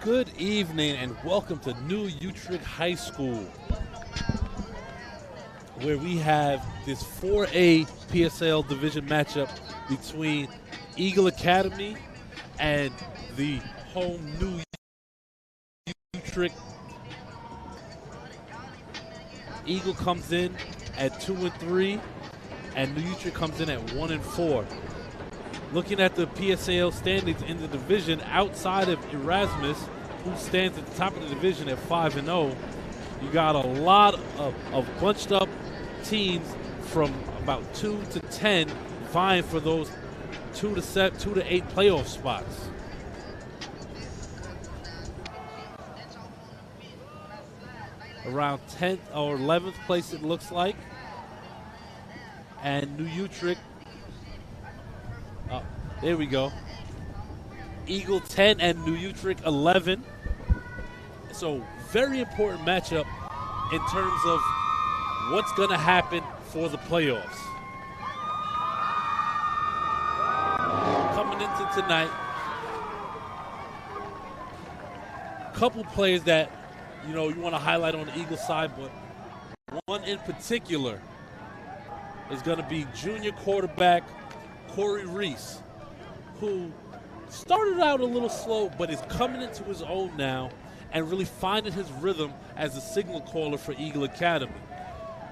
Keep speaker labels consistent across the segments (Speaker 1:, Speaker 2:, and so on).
Speaker 1: Good evening and welcome to New Utrecht High School, where we have this 4A PSAL division matchup between Eagle Academy and the home New Utrecht. Eagle comes in at 2-3, and New Utrecht comes in at 1-4. Looking at the PSAL standings in the division, outside of Erasmus, who stands at the top of the division at 5-0, you got a lot of bunched up teams from about 2 to 10 vying for those 2 to 8 playoff spots. Around 10th or 11th place it looks like. And New Utrecht, there we go. Eagle 10 and New Utrecht 11. So very important matchup in terms of what's going to happen for the playoffs. Coming into tonight, a couple players that you want to highlight on the Eagle side, but one in particular is going to be junior quarterback Corey Reese, who started out a little slow but is coming into his own now and really finding his rhythm as a signal caller for Eagle Academy.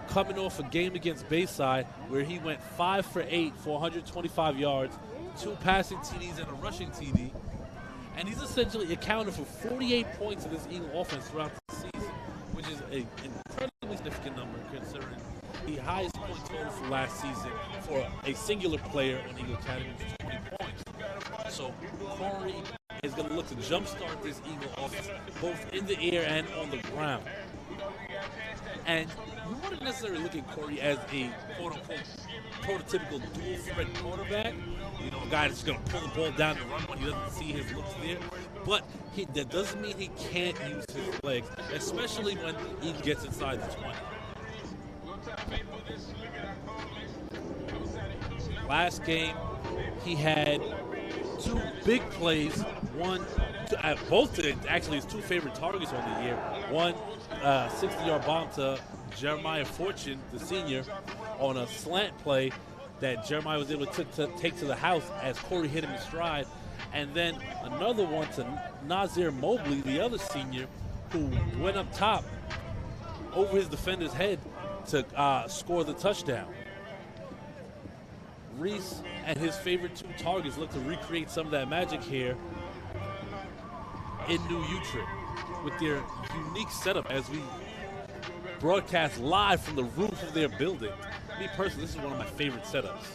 Speaker 1: Coming off a game against Bayside where he went 5 for 8 for 125 yards, 2 passing TDs and a rushing TD. And he's essentially accounted for 48 points in this Eagle offense throughout the season, which is an incredibly significant number considering the highest point total for last season for a singular player on Eagle Academy was 20 points. So Corey is going to look to jumpstart this Eagle offense both in the air and on the ground. And you wouldn't necessarily look at Corey as a quote-unquote prototypical dual threat quarterback, a guy that's going to pull the ball down and run when he doesn't see his looks there. But that doesn't mean he can't use his legs, especially when he gets inside the 20. Last game, he had 2 big plays. Both actually his 2 favorite targets on the year. One 60-yard bomb to Jeremiah Fortune, the senior, on a slant play that Jeremiah was able to take to the house as Corey hit him in stride. And then another one to Nazir Mobley, the other senior, who went up top over his defender's head to score the touchdown. Reese and his favorite 2 targets look to recreate some of that magic here in New Utrecht with their unique setup as we broadcast live from the roof of their building. Me personally, this is one of my favorite setups.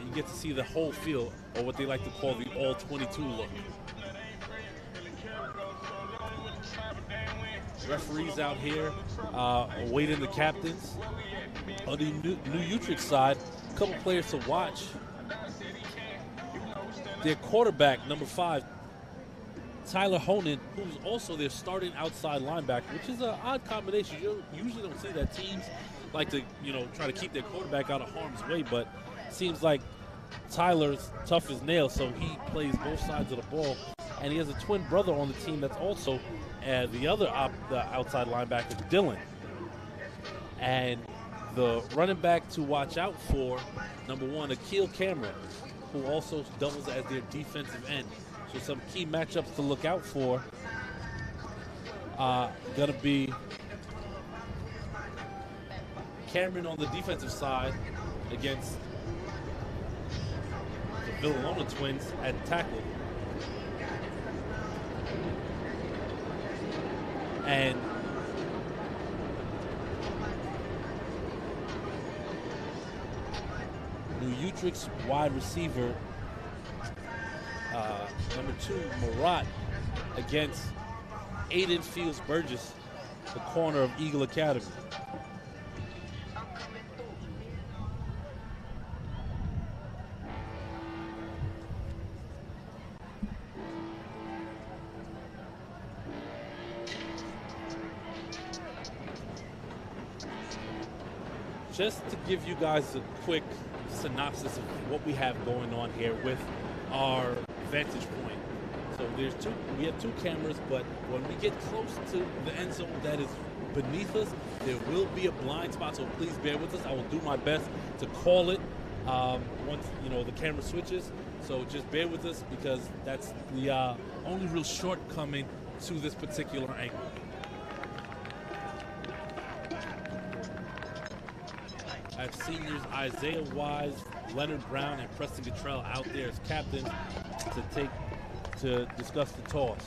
Speaker 1: You get to see the whole field, or what they like to call the all-22 look. Referees out here awaiting the captains. On the New Utrecht side, a couple players to watch. Their quarterback, number 5, Tyler Honan, who's also their starting outside linebacker, which is an odd combination. You usually don't see that. Teams like to, try to keep their quarterback out of harm's way, but it seems like Tyler's tough as nails, so he plays both sides of the ball. And he has a twin brother on the team that's also the outside linebacker, Dylan. And the running back to watch out for, number 1, Akil Cameron, who also doubles as their defensive end. So some key matchups to look out for going to be Cameron on the defensive side against the Villalona Twins at tackle. And New Utrecht's wide receiver, number 2, Marat, against Aiden Fields Burgess, the corner of Eagle Academy. Just to give you guys a quick synopsis of what we have going on here with our vantage point. So we have two cameras, but when we get close to the end zone that is beneath us, there will be a blind spot, so please bear with us. I will do my best to call it once the camera switches. So just bear with us because that's the only real shortcoming to this particular angle. I have seniors Isaiah Wise, Leonard Brown, and Preston Cottrell out there as captains to discuss the toss.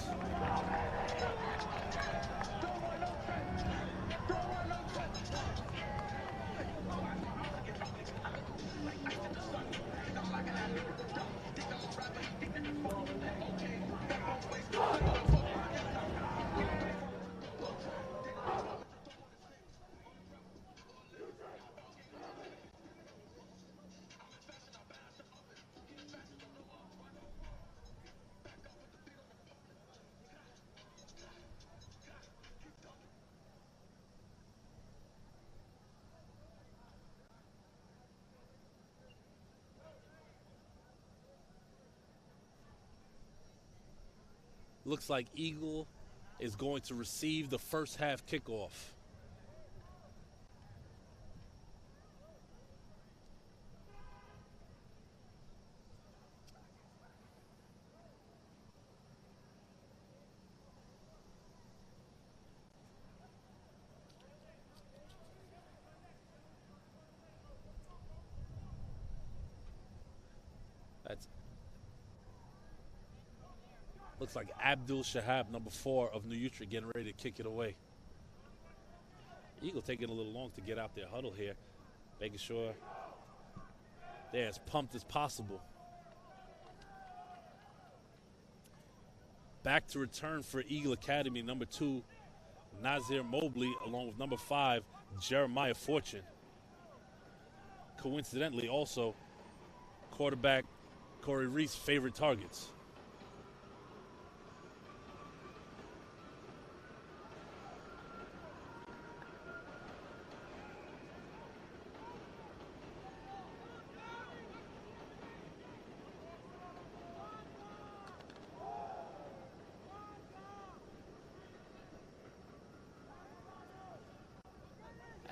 Speaker 1: Looks like Eagle is going to receive the first half kickoff. Looks like Abdul Shahab, number 4 of New Utri, getting ready to kick it away. Eagle taking a little long to get out their huddle here, making sure they're as pumped as possible. Back to return for Eagle Academy, number 2, Nazir Mobley, along with number 5, Jeremiah Fortune. Coincidentally, also, quarterback Corey Reese' favorite targets.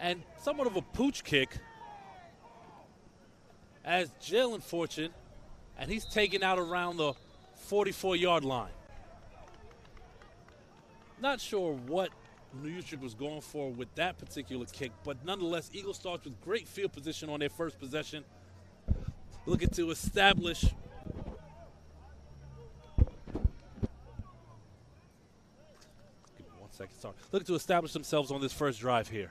Speaker 1: And somewhat of a pooch kick as Jalen Fortune, and he's taken out around the 44-yard line. Not sure what New Utrecht was going for with that particular kick, but nonetheless, Eagle starts with great field position on their first possession, looking to establish looking to establish themselves on this first drive here.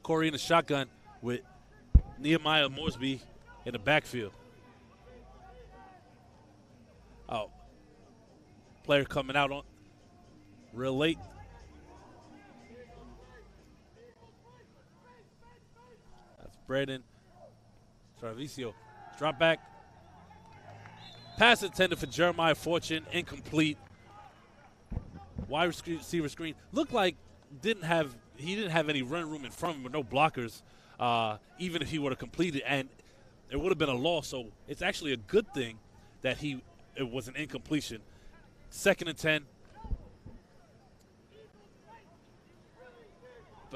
Speaker 1: Corey in the shotgun with Nehemiah Moresby in the backfield. Oh, player coming out on real late. That's Braden Travisio. Drop back. Pass intended for Jeremiah Fortune, incomplete. Wide receiver screen. Looked like he didn't have any run room in front of him with no blockers, even if he would have completed, and it would have been a loss. So it's actually a good thing that it was an incompletion. 2nd and 10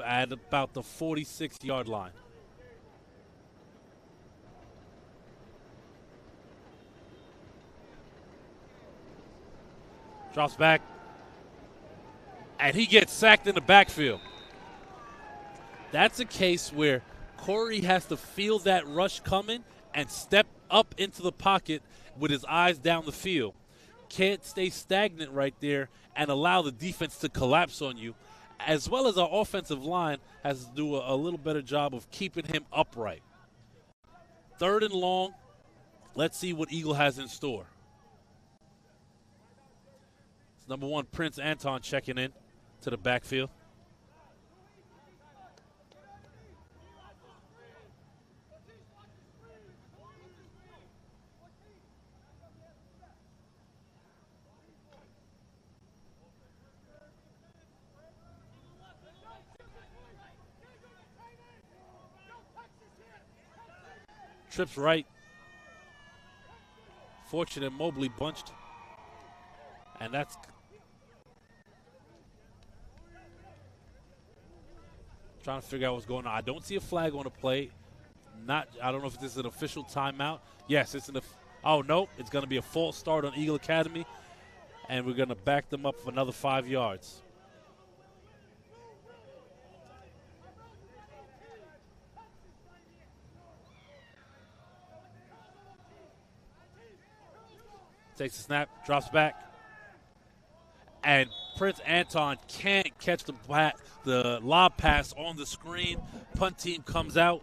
Speaker 1: at about the 46-yard line. Drops back, and he gets sacked in the backfield. That's a case where Corey has to feel that rush coming and step up into the pocket with his eyes down the field. Can't stay stagnant right there and allow the defense to collapse on you, as well as our offensive line has to do a little better job of keeping him upright. 3rd and long. Let's see what Eagle has in store. It's number 1, Prince Anton, checking in to the backfield. trips right. Fortunate Mobley bunched. And that's trying to figure out what's going on. I don't see a flag on the play. I don't know if this is an official timeout. Yes, it's oh no, it's going to be a false start on Eagle Academy, and we're going to back them up for another 5 yards. Takes a snap, drops back, and Prince Anton can't catch the lob pass on the screen. Punt team comes out.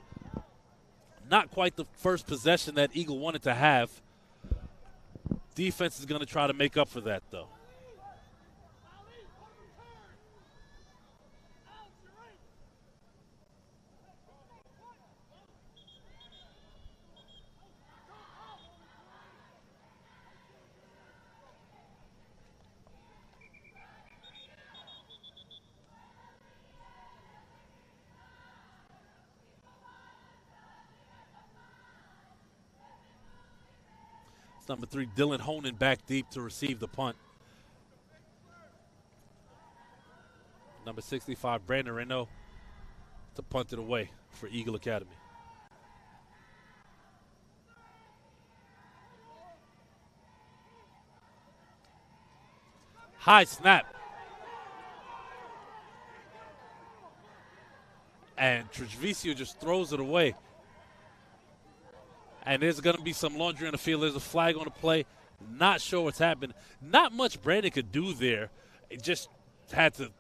Speaker 1: Not quite the first possession that Eagle wanted to have. Defense is going to try to make up for that, though. It's number 3, Dylan Honan, back deep to receive the punt. Number 65, Brandon Reno, to punt it away for Eagle Academy. High snap. And Treviso just throws it away. And there's going to be some laundry on the field. There's a flag on the play. Not sure what's happened. Not much Brandon could do there. It just had to,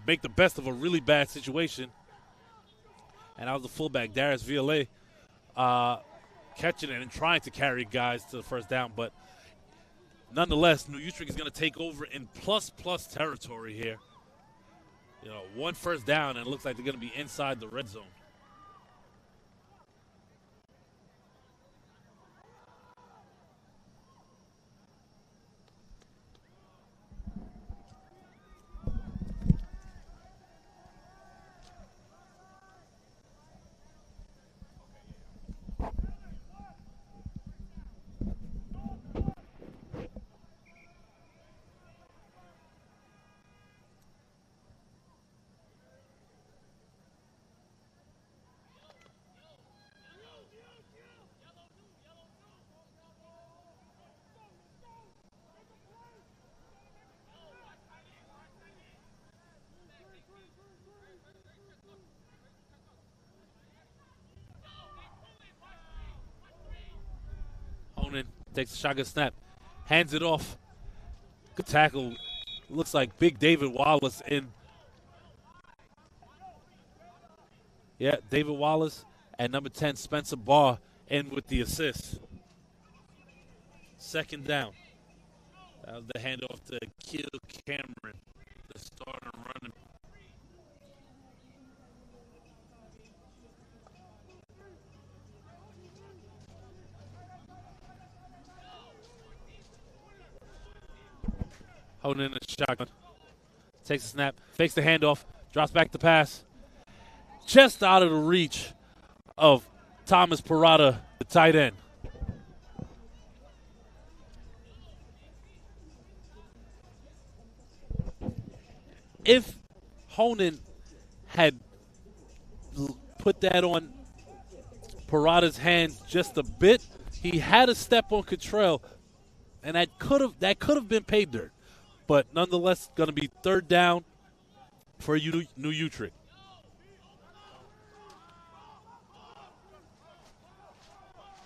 Speaker 1: make the best of a really bad situation. And that was the fullback, Darius Violet, catching it and trying to carry guys to the first down. But nonetheless, New Utrecht is going to take over in plus territory here. 1 first down, and it looks like they're going to be inside the red zone. Takes a shotgun snap, hands it off. Good tackle. Looks like big David Wallace in. Yeah, David Wallace and number 10, Spencer Barr, in with the assist. Second down. That was the handoff to Kill Cameron, the starter running. Holding in a shotgun. Takes a snap, fakes the handoff, drops back the pass. Just out of the reach of Thomas Parada, the tight end. If Honan had put that on Parada's hands just a bit, he had a step on Cottrell, and that could have been pay dirt. But nonetheless, going to be third down for New Utrecht.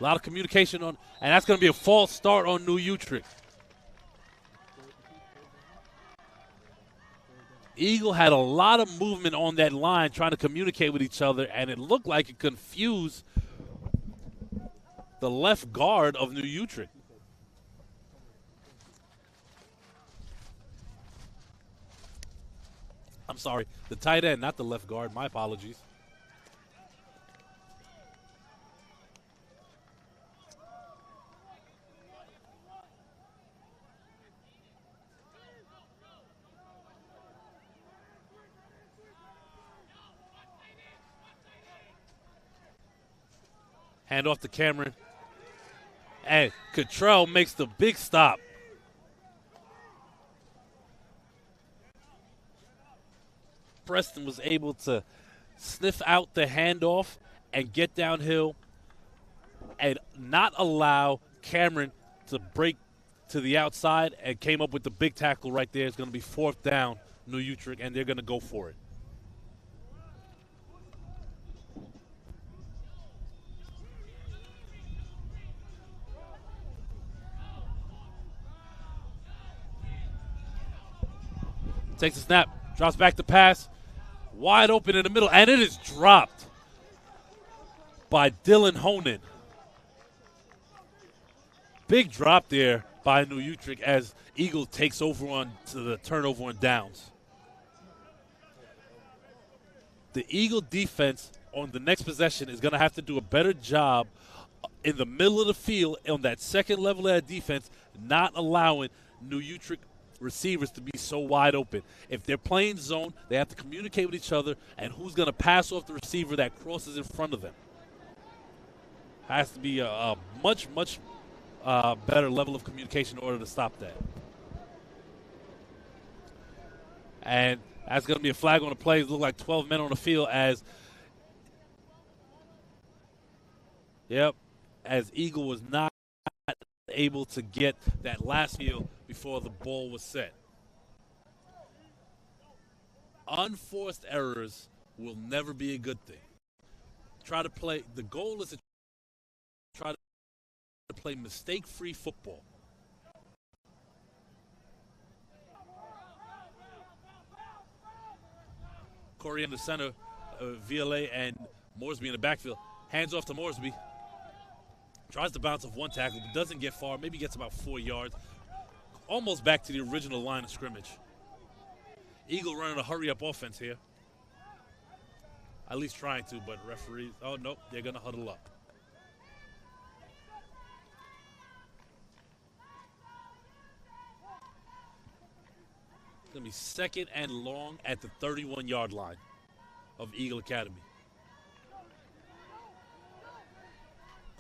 Speaker 1: A lot of communication and that's going to be a false start on New Utrecht. Eagle had a lot of movement on that line trying to communicate with each other, and it looked like it confused the left guard of New Utrecht. I'm sorry, the tight end, not the left guard. My apologies. Hand off to Cameron. And Cottrell makes the big stop. Preston was able to sniff out the handoff and get downhill and not allow Cameron to break to the outside, and came up with the big tackle right there. It's going to be 4th down, New Utrecht, and they're going to go for it. Takes a snap, drops back to pass, wide open in the middle, and it is dropped by Dylan Honan. Big drop there by New Utrecht as Eagle takes over on to the turnover on downs. The Eagle defense on the next possession is going to have to do a better job in the middle of the field on that second level of that defense, not allowing New Utrecht receivers to be so wide open. If they're playing zone, they have to communicate with each other, and who's going to pass off the receiver that crosses in front of them. Has to be a much better level of communication in order to stop that. And that's going to be a flag on the play. It look like 12 men on the field as Eagle was not able to get that last field before the ball was set. Unforced errors will never be a good thing. The goal is to try to play mistake-free football. Corey in the center, VLA and Moresby in the backfield. Hands off to Moresby. Tries to bounce off one tackle, but doesn't get far. Maybe gets about 4 yards. Almost back to the original line of scrimmage. Eagle running a hurry-up offense here. At least trying to, but referees, oh, nope, they're going to huddle up. It's going to be 2nd and long at the 31-yard line of Eagle Academy.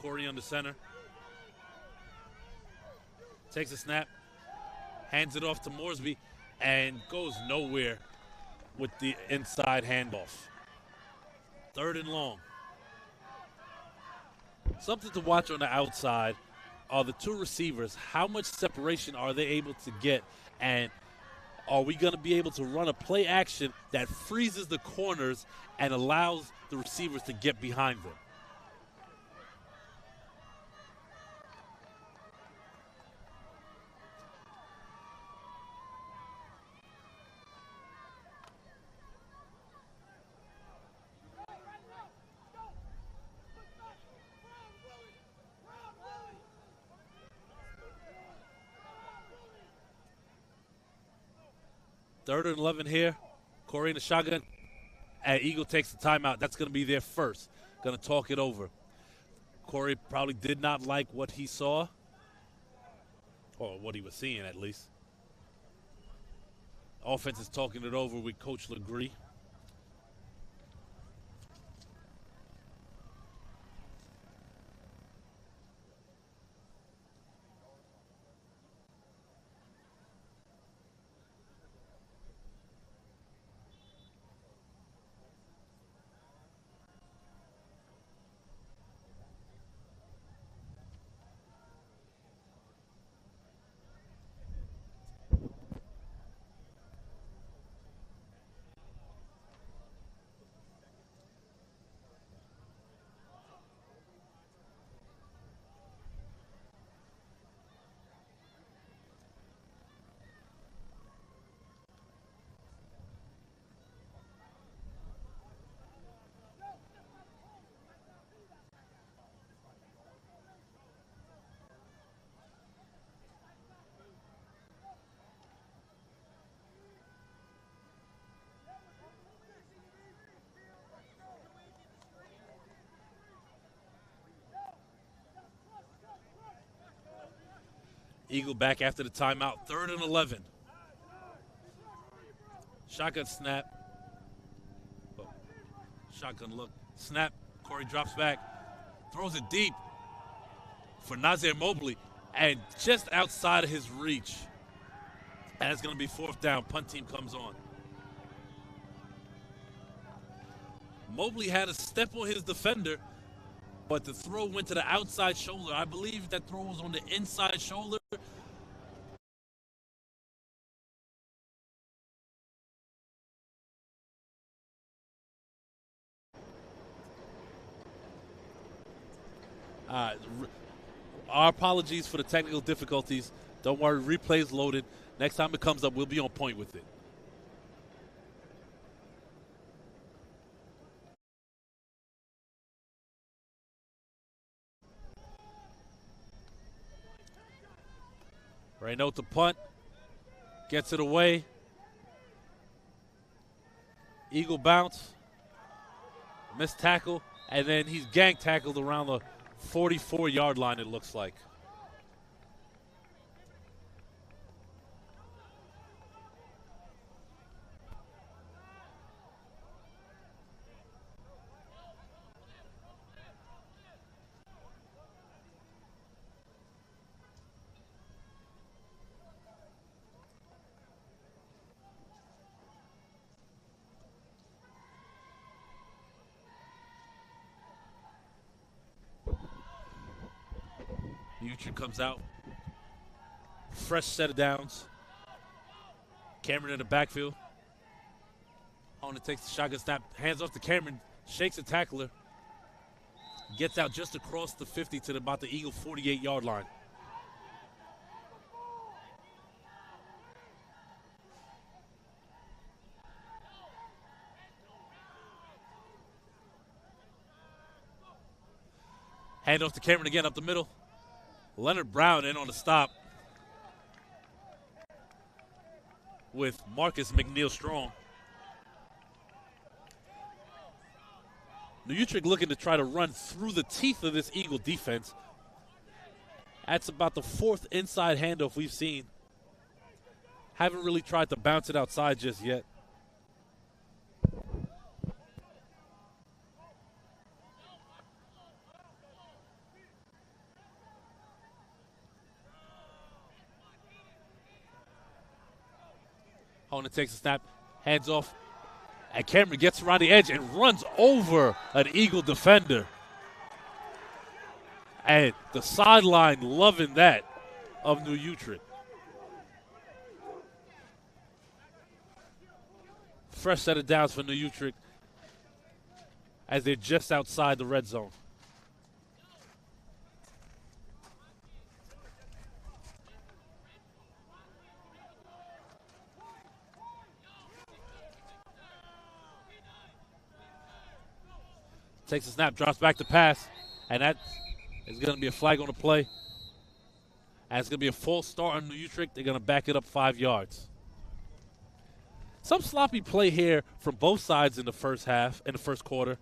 Speaker 1: Corey on the center. Takes a snap. Hands it off to Moresby and goes nowhere with the inside handoff. 3rd and long. Something to watch on the outside are the two receivers. How much separation are they able to get? And are we going to be able to run a play action that freezes the corners and allows the receivers to get behind them? Third and 11 here. Corey in the shotgun. And Eagle takes the timeout. That's going to be their first. Going to talk it over. Corey probably did not like what he saw. Or what he was seeing, at least. Offense is talking it over with Coach Legree. Eagle back after the timeout. 3rd and 11. Shotgun snap. Oh. Shotgun look. Snap. Corey drops back. Throws it deep for Nazir Mobley, and just outside of his reach. And it's going to be 4th down. Punt team comes on. Mobley had a step on his defender, but the throw went to the outside shoulder. I believe that throw was on the inside shoulder. Our apologies for the technical difficulties. Don't worry, replay's loaded. Next time it comes up, we'll be on point with it. Reynaud with the punt. Gets it away. Eagle bounce. Missed tackle. And then he's gang tackled around the 44-yard line, it looks like. Utri comes out. Fresh set of downs. Cameron in the backfield. Hona takes the shotgun snap. Hands off to Cameron. Shakes a tackler. Gets out just across the 50 to about the Eagle 48-yard line. Hand off to Cameron again up the middle. Leonard Brown in on the stop with Marcus McNeil-Strong. New Utrecht looking to try to run through the teeth of this Eagle defense. That's about the 4th inside handoff we've seen. Haven't really tried to bounce it outside just yet. Hona takes a snap, hands off, and Cameron gets around the edge and runs over an Eagle defender. And the sideline loving that of New Utrecht. Fresh set of downs for New Utrecht as they're just outside the red zone. Takes a snap, drops back to pass, and that is going to be a flag on the play. And it's going to be a false start on New Utrecht. They're going to back it up 5 yards. Some sloppy play here from both sides in the first half, in the first quarter.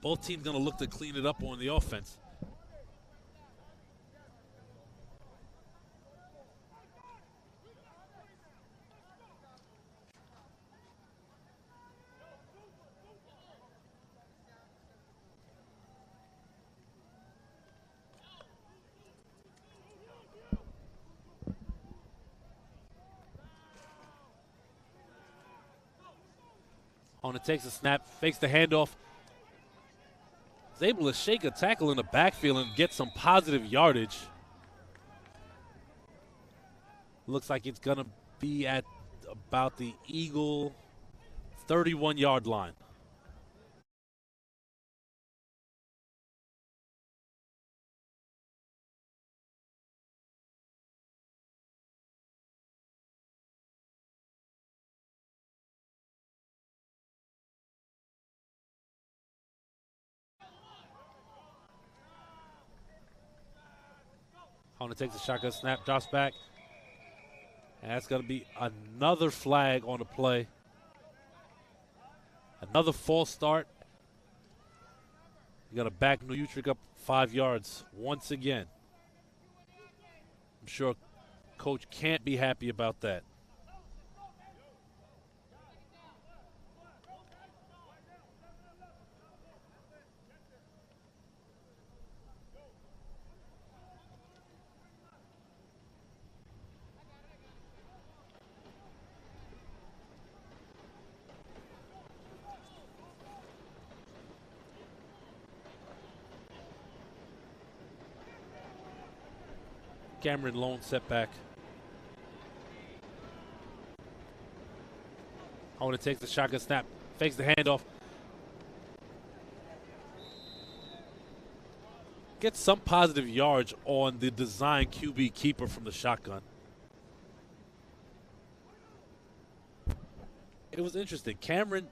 Speaker 1: Both teams going to look to clean it up on the offense. Hona takes a snap, fakes the handoff. Is able to shake a tackle in the backfield and get some positive yardage. Looks like it's going to be at about the Eagle 31-yard line. Hona takes a shotgun snap, drops back. And that's going to be another flag on the play. Another false start. You got to back New Utrecht up 5 yards once again. I'm sure Coach can't be happy about that. Cameron lone setback. Honer takes the shotgun snap, fakes the handoff. Gets some positive yards on the design QB keeper from the shotgun. It was interesting. Cameron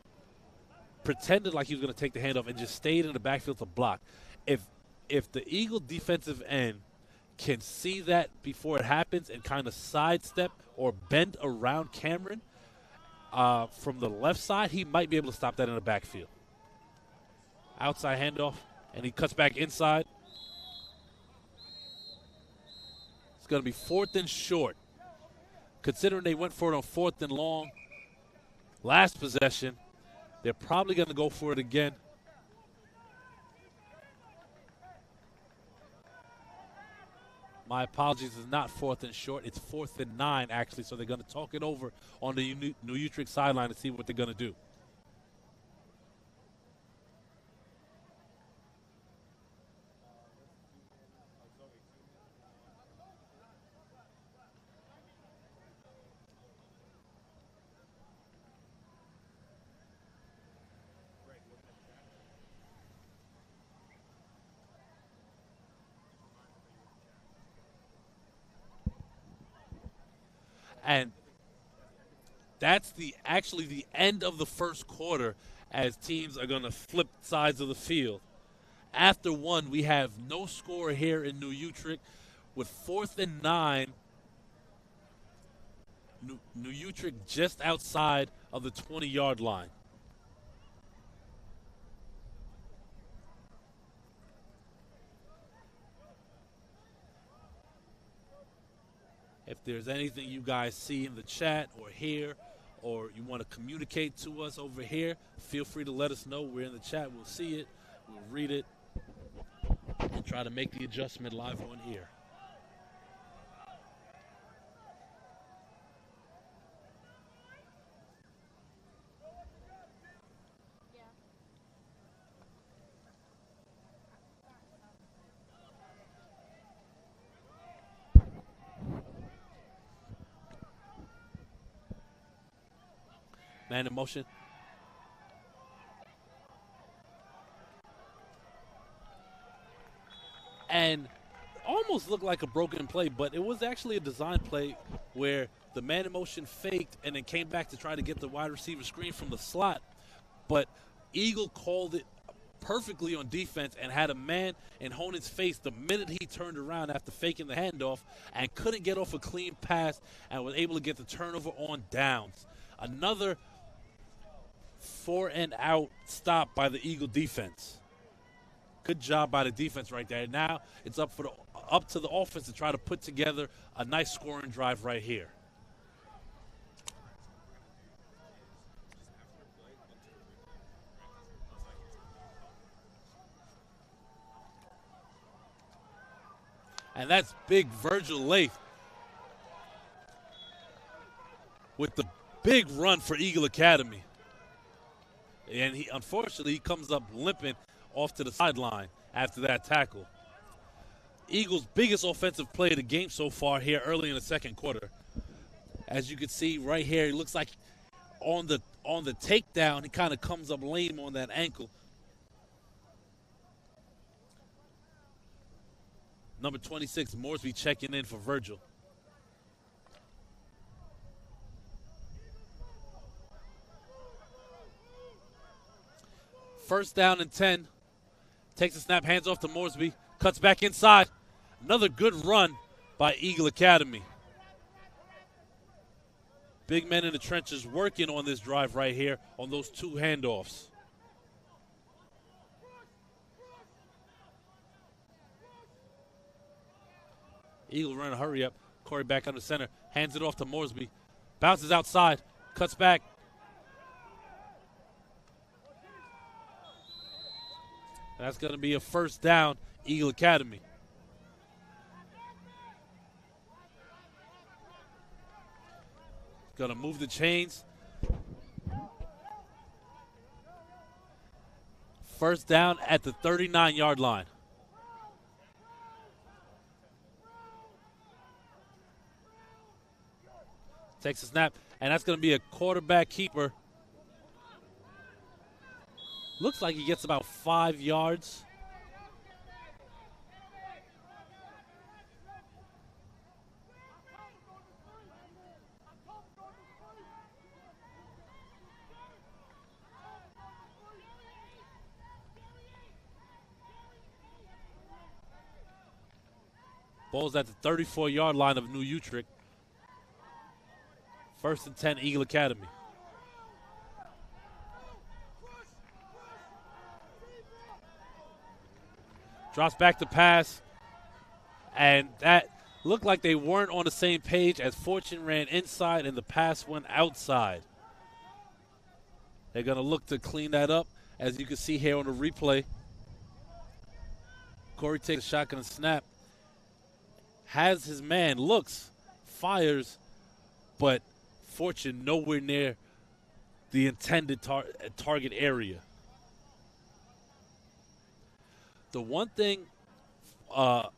Speaker 1: pretended like he was going to take the handoff and just stayed in the backfield to block. If the Eagle defensive end can see that before it happens and kind of sidestep or bend around Cameron from the left side, he might be able to stop that in the backfield. Outside handoff, and he cuts back inside. It's going to be 4th and short. Considering they went for it on 4th and long last possession, they're probably going to go for it again. My apologies, it's not 4th and short. It's 4th and 9, actually, so they're going to talk it over on the New Utrecht sideline to see what they're going to do. And that's actually the end of the first quarter as teams are going to flip sides of the field. After one, we have no score here in New Utrecht with 4th and 9. New Utrecht just outside of the 20-yard line. If there's anything you guys see in the chat or hear, or you want to communicate to us over here, feel free to let us know. We're in the chat. We'll see it. We'll read it and try to make the adjustment live on here. Man in motion. And almost looked like a broken play, but it was actually a design play where the man in motion faked and then came back to try to get the wide receiver screen from the slot. But Eagle called it perfectly on defense and had a man in Honen's face the minute he turned around after faking the handoff and couldn't get off a clean pass and was able to get the turnover on downs. Another 4-and-out stop by the Eagle defense. Good job by the defense right there. Now it's up to the offense to try to put together a nice scoring drive right here. And that's big Virgil Lath with the big run for Eagle Academy. And unfortunately, he comes up limping off to the sideline after that tackle. Eagles' biggest offensive play of the game so far here early in the second quarter. As you can see right here, it looks like on the takedown, he kind of comes up lame on that ankle. Number 26, Moresby checking in for Virgil. First down and 10. Takes a snap, hands off to Moresby. Cuts back inside. Another good run by Eagle Academy. Big men in the trenches working on this drive right here on those two handoffs. Eagle run a hurry up. Corey back under center. Hands it off to Moresby. Bounces outside. Cuts back. That's going to be a first down, Eagle Academy. Going to move the chains. First down at the 39-yard line. Takes a snap, and that's going to be a quarterback keeper. Looks like he gets about 5 yards. Ball's at the 34-yard line of New Utrecht. 1st and 10, Eagle Academy. Drops back to pass. And that looked like they weren't on the same page as Fortune ran inside and the pass went outside. They're going to look to clean that up, as you can see here on the replay. Corey takes a shotgun and snap. Has his man, looks, fires, but Fortune nowhere near the intended target area. The one thing a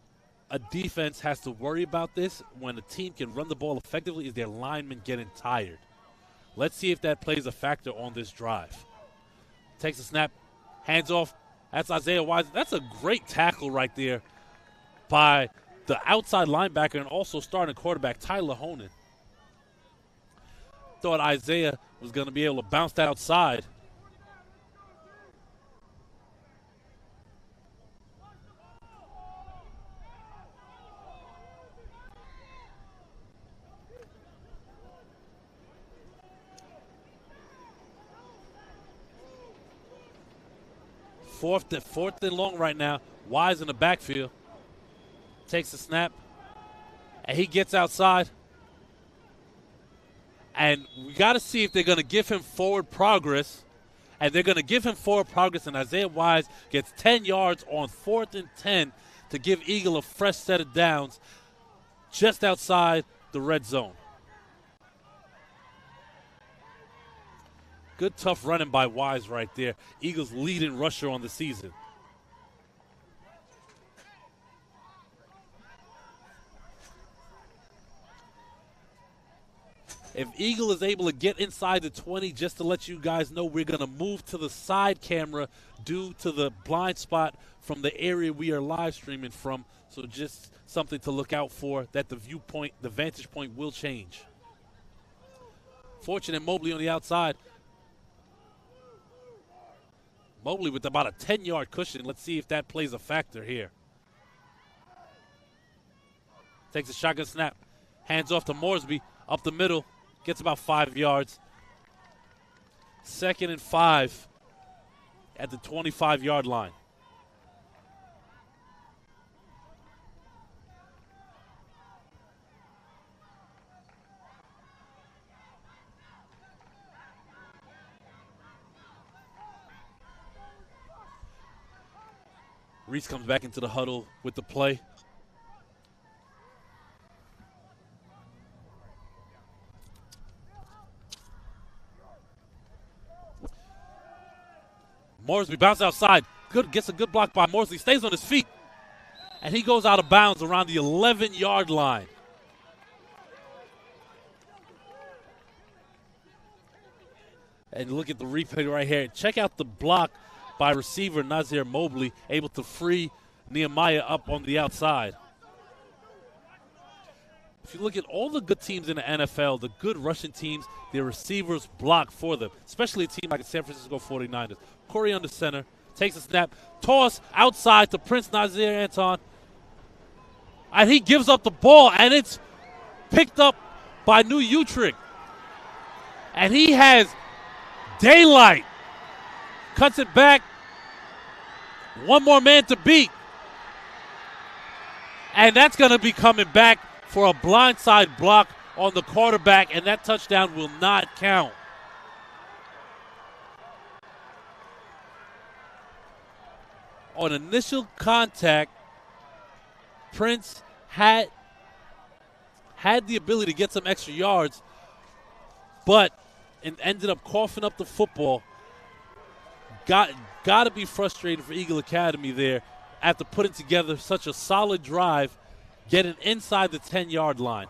Speaker 1: defense has to worry about this when a team can run the ball effectively is their linemen getting tired. Let's see if that plays a factor on this drive. Takes a snap, hands off. That's Isaiah Wise. That's a great tackle right there by the outside linebacker and also starting quarterback Tyler Honan. Thought Isaiah was going to be able to bounce that outside. Fourth and long right now. Wise in the backfield. Takes a snap. And he gets outside. And we got to see if they're going to give him forward progress. And they're going to give him forward progress. And Isaiah Wise gets 10 yards on 4th and 10 to give Eagle a fresh set of downs just outside the red zone. Good tough running by Wise right there. Eagles leading rusher on the season. If Eagle is able to get inside the 20, just to let you guys know, we're going to move to the side camera due to the blind spot from the area we are live streaming from. So just something to look out for, that the viewpoint, the vantage point will change. Fortune and Mobley on the outside. Mobley with about a 10-yard cushion. Let's see if that plays a factor here. Takes a shotgun snap. Hands off to Moresby. Up the middle. Gets about 5 yards. 2nd and 5 at the 25-yard line. Reese comes back into the huddle with the play. Moresby bounces outside. Gets a good block by Moresby. Stays on his feet. And he goes out of bounds around the 11-yard line. And look at the replay right here. Check out the block by receiver Nazir Mobley, able to free Nehemiah up on the outside. If you look at all the good teams in the NFL, the good Russian teams, their receivers block for them, especially a team like the San Francisco 49ers. Corey under center, takes a snap, toss outside to Prince Nazir Anton. And he gives up the ball, and it's picked up by New Utrecht. And he has daylight. Cuts it back. One more man to beat. And that's going to be coming back for a blindside block on the quarterback, and that touchdown will not count. On initial contact, Prince had the ability to get some extra yards, but ended up coughing up the football. Got to be frustrated for Eagle Academy there after putting together such a solid drive, getting inside the 10-yard line.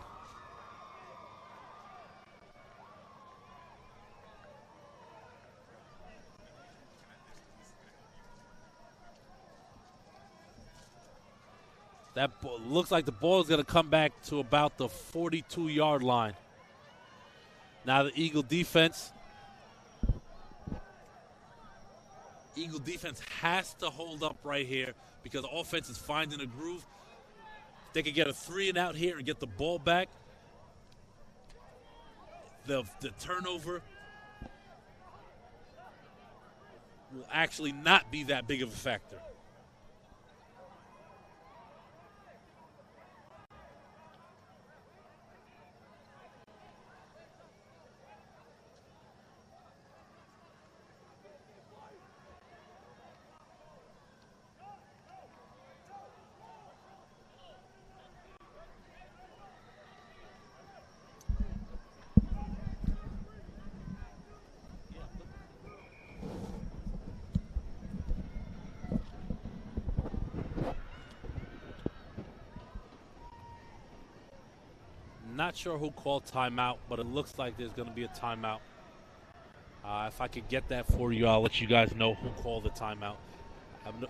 Speaker 1: Looks like the ball is going to come back to about the 42-yard line. Now the Eagle defense has to hold up right here because the offense is finding a groove. They can get a 3-and-out here and get the ball back. The turnover will actually not be that big of a factor. Not sure who called timeout, but it looks like there's going to be a timeout. If I could get that for you, I'll let you guys know who called the timeout.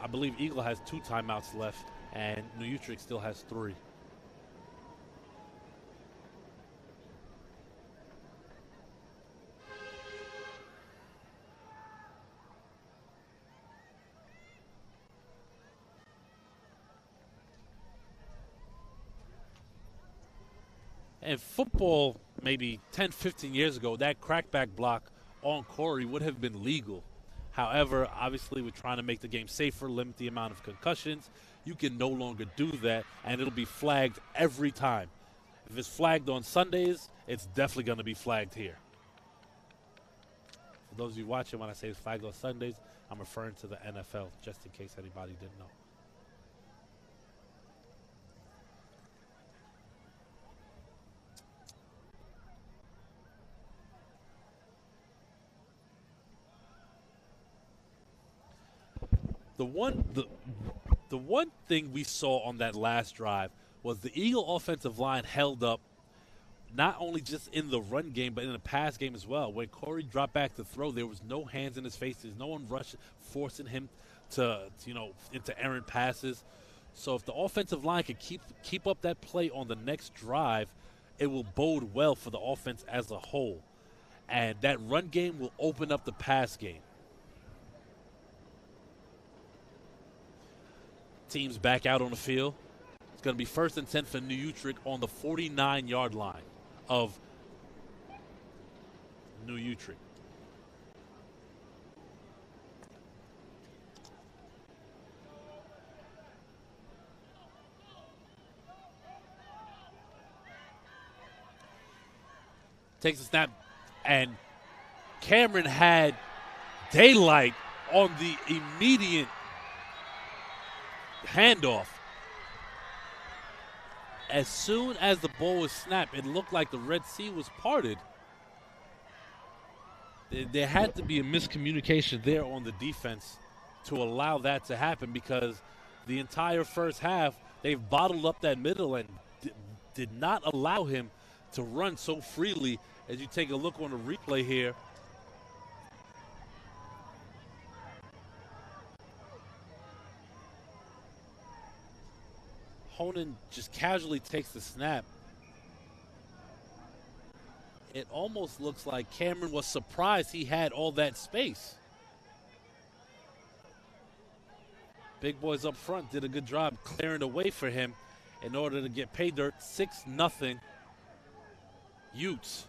Speaker 1: I believe Eagle has 2 timeouts left, and New Utrecht still has 3. In football, maybe 10, 15 years ago, that crackback block on Corey would have been legal. However, obviously, we're trying to make the game safer, limit the amount of concussions. You can no longer do that, and it'll be flagged every time. If it's flagged on Sundays, it's definitely going to be flagged here. For those of you watching, when I say it's flagged on Sundays, I'm referring to the NFL, just in case anybody didn't know. The one thing we saw on that last drive was the Eagle offensive line held up not only just in the run game but in the pass game as well. When Corey dropped back to throw, there was no hands in his face. There's no one rushing, forcing him to into errant passes. So if the offensive line could keep up that play on the next drive, it will bode well for the offense as a whole. And that run game will open up the pass game. Teams back out on the field. It's going to be 1st and 10 for New Utrecht on the 49-yard line of New Utrecht. Takes a snap, and Cameron had daylight on the immediate handoff. As soon as the ball was snapped, it looked like the Red Sea was parted. There had to be a miscommunication there on the defense to allow that to happen, because the entire first half, they've bottled up that middle and did not allow him to run so freely. As you take a look on the replay here, Honan just casually takes the snap. It almost looks like Cameron was surprised he had all that space. Big boys up front did a good job clearing away for him in order to get pay dirt. 6-0 Utes.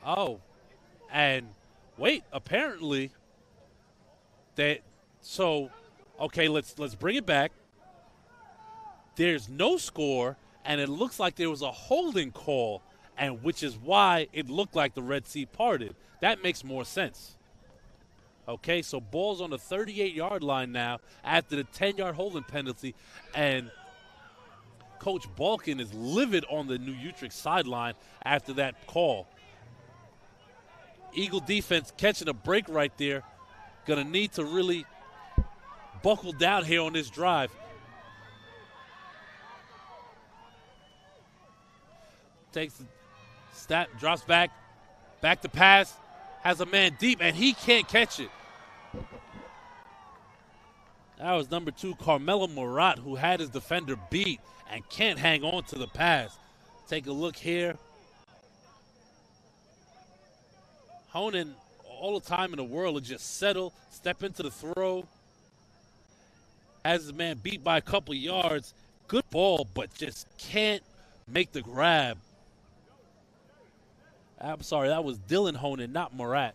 Speaker 1: Oh, and wait, apparently okay, let's bring it back. There's no score, and it looks like there was a holding call, and which is why it looked like the Red Sea parted. That makes more sense. Okay, so ball's on the 38-yard line now after the 10-yard holding penalty, and Coach Balkin is livid on the New Utrecht sideline after that call. Eagle defense catching a break right there. going to need to really buckle down here on this drive. Takes the snap, drops back to pass, has a man deep, and he can't catch it. That was number 2, Carmelo Murat, who had his defender beat and can't hang on to the pass. Take a look here. Honan, all the time in the world, will just settle, step into the throw. Has his man beat by a couple yards. Good ball, but just can't make the grab. I'm sorry, that was Dylan Honan, not Murat.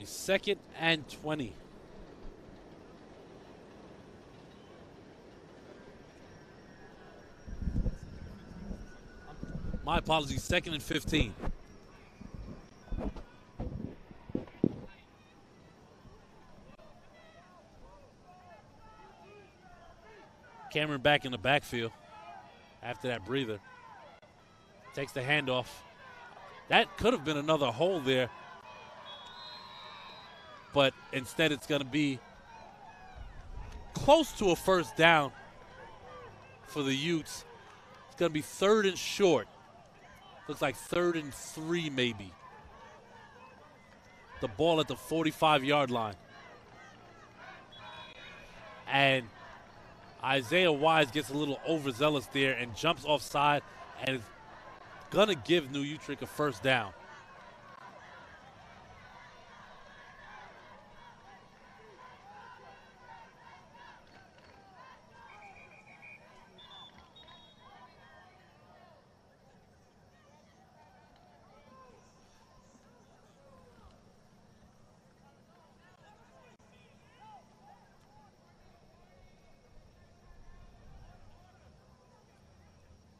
Speaker 1: Second and 20. My apologies, 2nd and 15. Cameron back in the backfield after that breather. Takes the handoff. That could have been another hole there, but instead it's going to be close to a first down for the Utes. It's going to be 3rd and short. Looks like 3rd and 3 maybe. The ball at the 45-yard line. And Isaiah Wise gets a little overzealous there and jumps offside and is going to give New Utrecht a first down.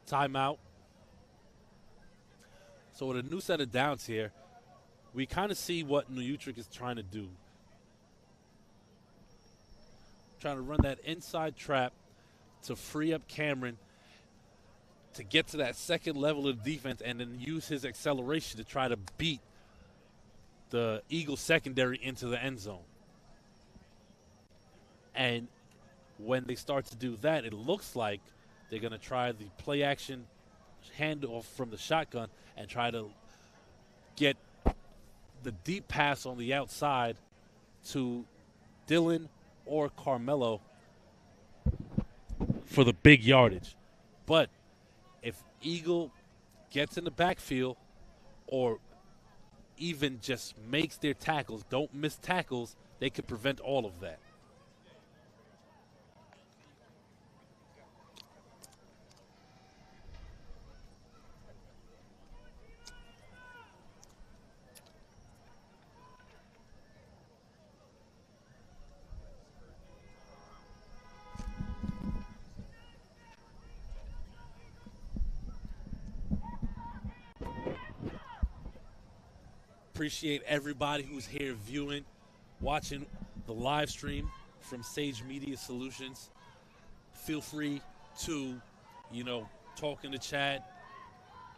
Speaker 1: Timeout. So with a new set of downs here, we kind of see what New Utrecht is trying to do. Trying to run that inside trap to free up Cameron to get to that second level of defense and then use his acceleration to try to beat the Eagles secondary into the end zone. And when they start to do that, it looks like they're going to try the play action handoff from the shotgun and try to get the deep pass on the outside to Dylan or Carmelo for the big yardage. But if Eagle gets in the backfield or even just makes their tackles, don't miss tackles, they could prevent all of that. Appreciate everybody who's here viewing, watching the live stream from Sage Media Solutions. Feel free to, talk in the chat,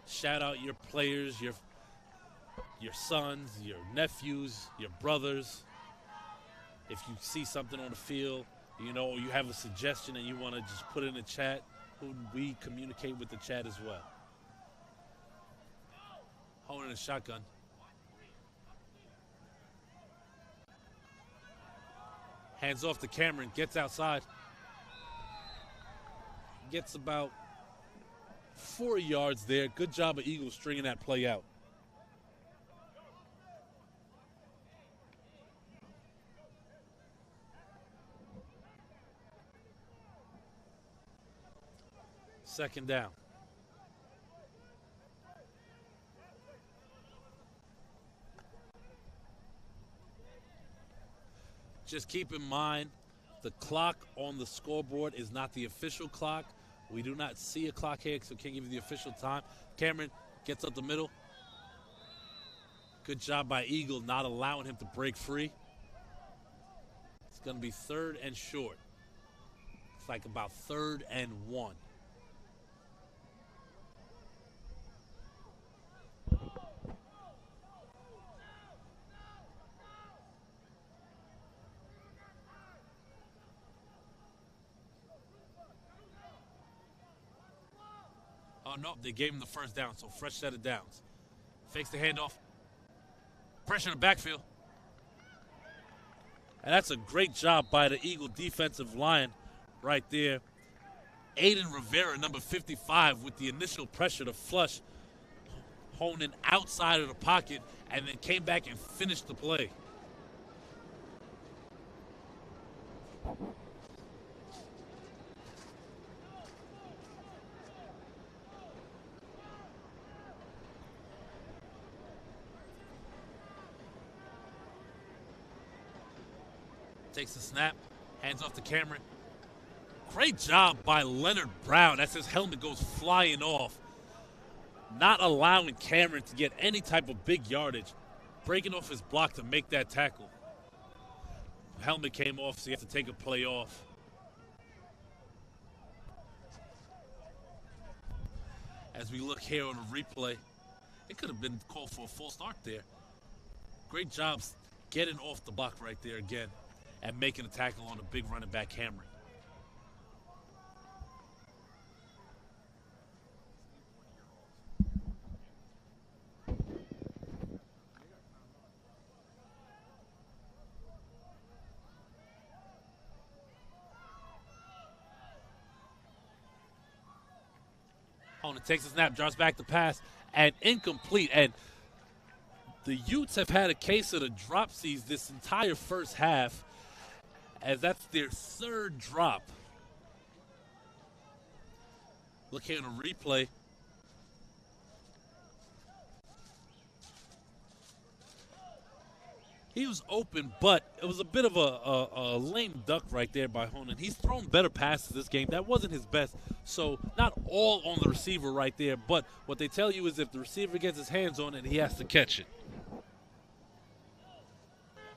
Speaker 1: shout out your players, your sons, your nephews, your brothers. If you see something on the field, or you have a suggestion and you want to just put it in the chat, we communicate with the chat as well. Holding a shotgun. Hands off to Cameron, gets outside. Gets about 4 yards there. Good job of Eagles stringing that play out. Second down. Just keep in mind, the clock on the scoreboard is not the official clock. We do not see a clock here, so can't give you the official time. Cameron gets up the middle. Good job by Eagle not allowing him to break free. It's going to be 3rd and short. It's like about 3rd and 1. Oh, no, they gave him the first down, so fresh set of downs. Fakes the handoff. Pressure in the backfield. And that's a great job by the Eagle defensive line right there. Aiden Rivera, number 55, with the initial pressure to flush, honing outside of the pocket, and then came back and finished the play. Takes the snap, hands off to Cameron. Great job by Leonard Brown as his helmet goes flying off. Not allowing Cameron to get any type of big yardage. Breaking off his block to make that tackle. Helmet came off, so he has to take a play off. As we look here on the replay, it could have been called for a full start there. Great job getting off the block right there again and making a tackle on a big running back, Cameron. Opponent takes a snap, drops back the pass, and incomplete. And the Utes have had a case of the dropsies this entire first half, as that's their 3rd drop. Look here in the replay. He was open, but it was a bit of a lame duck right there by Honan. He's thrown better passes this game. That wasn't his best, so not all on the receiver right there, but what they tell you is if the receiver gets his hands on it, he has to catch it.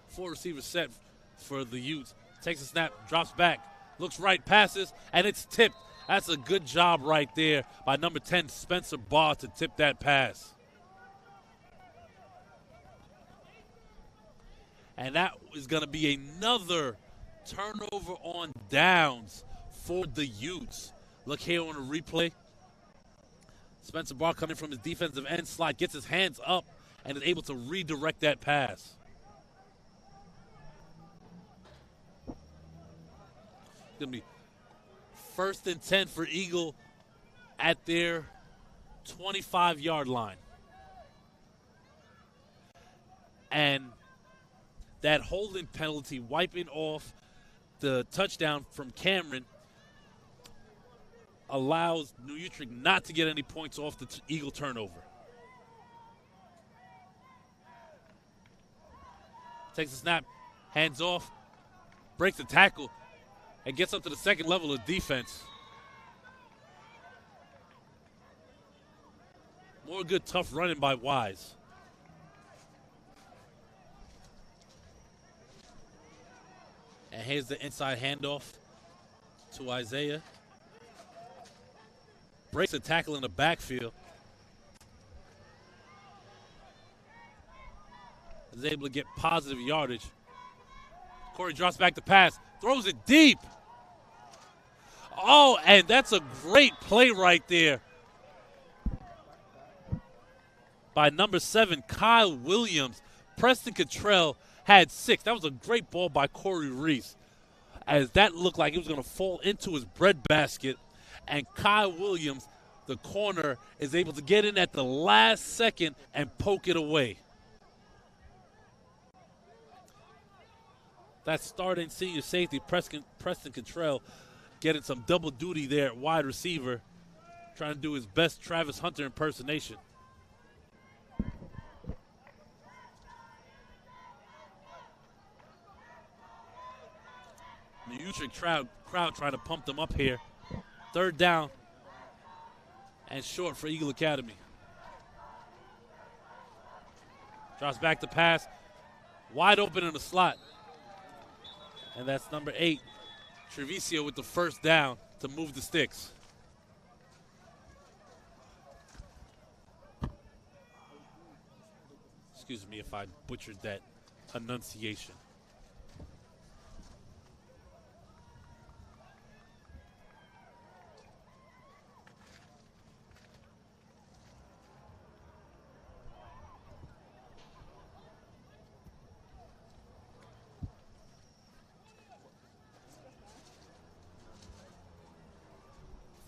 Speaker 1: 4 receivers set for the Utes. Takes a snap, drops back, looks right, passes, and it's tipped. That's a good job right there by number 10, Spencer Barr, to tip that pass. And that is going to be another turnover on downs for the Utes. Look here on the replay. Spencer Barr coming from his defensive end slot, gets his hands up, and is able to redirect that pass. It's going to be 1st and 10 for Eagle at their 25-yard line. And that holding penalty, wiping off the touchdown from Cameron, allows New Utrecht not to get any points off the Eagle turnover. Takes a snap, hands off, breaks the tackle, and gets up to the 2nd level of defense. More good, tough running by Wise. And here's the inside handoff to Isaiah. Breaks the tackle in the backfield. Is able to get positive yardage. Corey drops back the pass, throws it deep. Oh, and that's a great play right there by number 7, Kyle Williams. Preston Cottrell had 6. That was a great ball by Corey Reese, as that looked like it was going to fall into his breadbasket. And Kyle Williams, the corner, is able to get in at the last second and poke it away. That starting senior safety, Preston Cottrell, getting some double duty there at wide receiver, trying to do his best Travis Hunter impersonation. The Utrecht crowd trying to pump them up here. 3rd down and short for Eagle Academy. Drops back to pass. Wide open in the slot. And that's number 8, Treviso with the first down to move the sticks. Excuse me if I butchered that enunciation.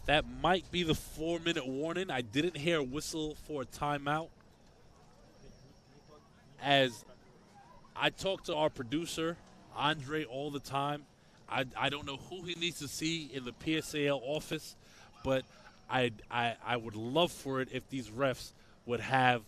Speaker 1: That might be the 4-minute warning. I didn't hear a whistle for a timeout. As I talk to our producer, Andre, all the time. I don't know who he needs to see in the PSAL office, but I would love for it if these refs would have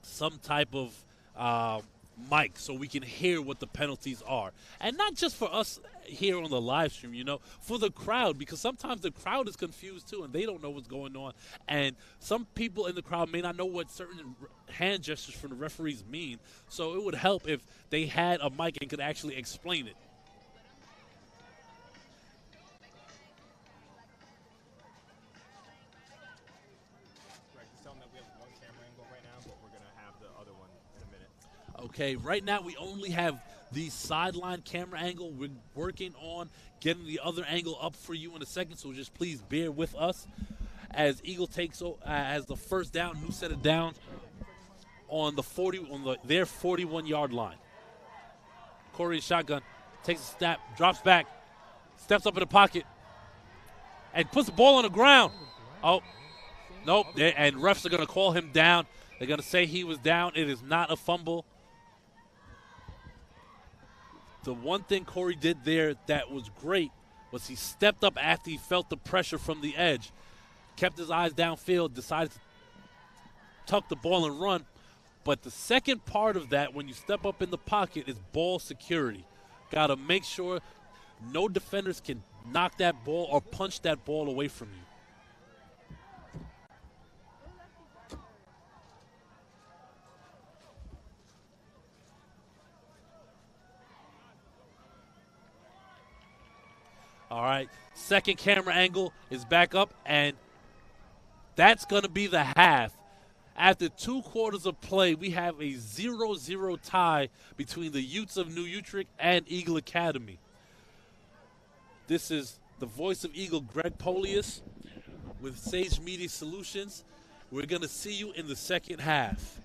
Speaker 1: some type of mic so we can hear what the penalties are. And not just for us here on the live stream, for the crowd, because sometimes the crowd is confused too and they don't know what's going on. And some people in the crowd may not know what certain hand gestures from the referees mean. So it would help if they had a mic and could actually explain it. Okay, right now we only have the sideline camera angle. We're working on getting the other angle up for you in a second, so just please bear with us as Eagle takes as the first down, new set of downs on their 41-yard line. Corey shotgun, takes a snap, drops back, steps up in the pocket, and puts the ball on the ground. Oh, nope, and refs are going to call him down. They're going to say he was down. It is not a fumble. The one thing Corey did there that was great was he stepped up after he felt the pressure from the edge, kept his eyes downfield, decided to tuck the ball and run. But the second part of that, when you step up in the pocket, is ball security. Got to make sure no defenders can knock that ball or punch that ball away from you. All right, second camera angle is back up, and that's going to be the half. After 2 quarters of play, we have a 0-0 tie between the Utes of New Utrecht and Eagle Academy. This is the voice of Eagle, Greg Polius, with Sage Media Solutions. We're going to see you in the second half.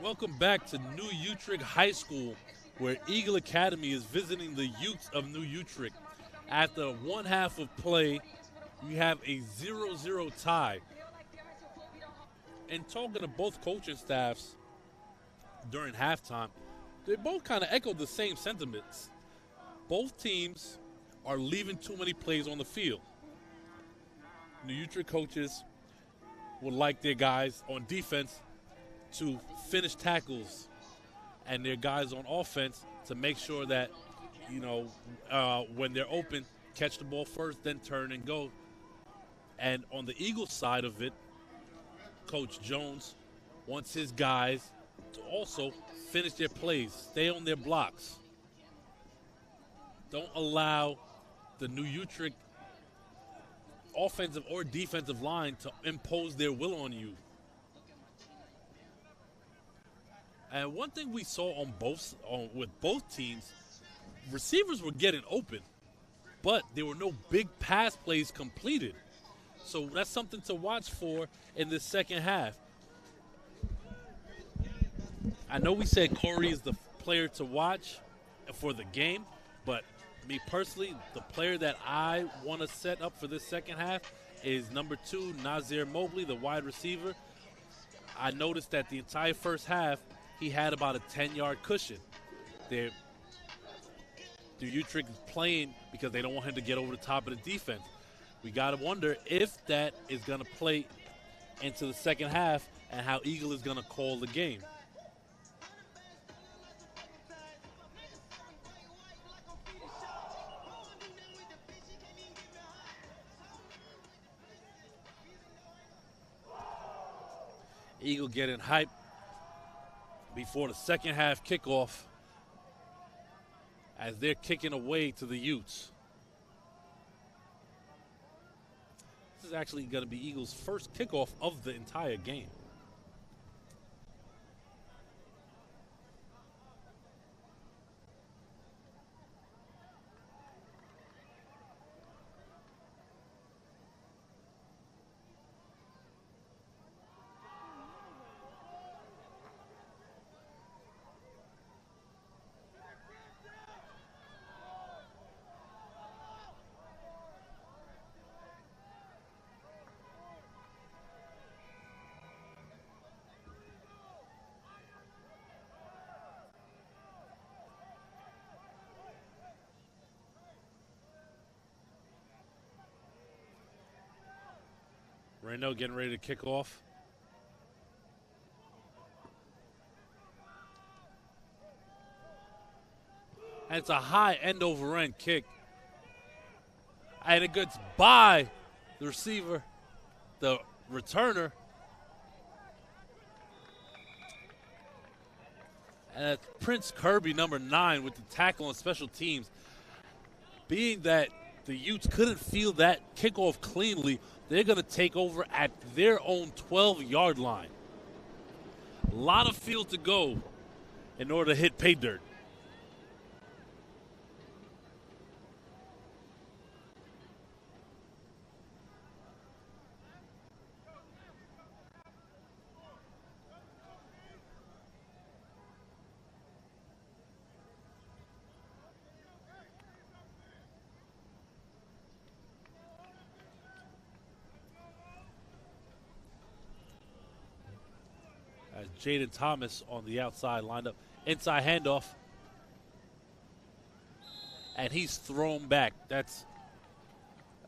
Speaker 1: Welcome back to New Utrecht High School, where Eagle Academy is visiting the Utes of New Utrecht. After one half of play, we have a 0-0 tie. And talking to both coaching staffs during halftime, they both kind of echoed the same sentiments. Both teams are leaving too many plays on the field. New Utrecht coaches would like their guys on defense to finish tackles and their guys on offense to make sure that, when they're open, catch the ball first, then turn and go. And on the Eagles side of it, Coach Jones wants his guys to also finish their plays, stay on their blocks. Don't allow the New Utrecht offensive or defensive line to impose their will on you. And one thing we saw with both teams, receivers were getting open, but there were no big pass plays completed. So that's something to watch for in the second half. I know we said Corey is the player to watch for the game, but me personally, the player that I want to set up for this second half is number 2, Nazir Mobley, the wide receiver. I noticed that the entire first half, he had about a 10-yard cushion. The Utrecht is playing because they don't want him to get over the top of the defense. We got to wonder if that is going to play into the second half and how Eagle is going to call the game. Eagle getting hyped before the second half kickoff as they're kicking away to the Utes. This is actually going to be Eagles' first kickoff of the entire game. Reno getting ready to kick off. And it's a high end over end kick. And it gets by the receiver, the returner. And that's Prince Kirby, number 9, with the tackle on special teams. Being that the Utes couldn't field that kickoff cleanly, they're going to take over at their own 12-yard line. A lot of field to go in order to hit pay dirt. Jaden Thomas on the outside lined up. Inside handoff. And he's thrown back. That's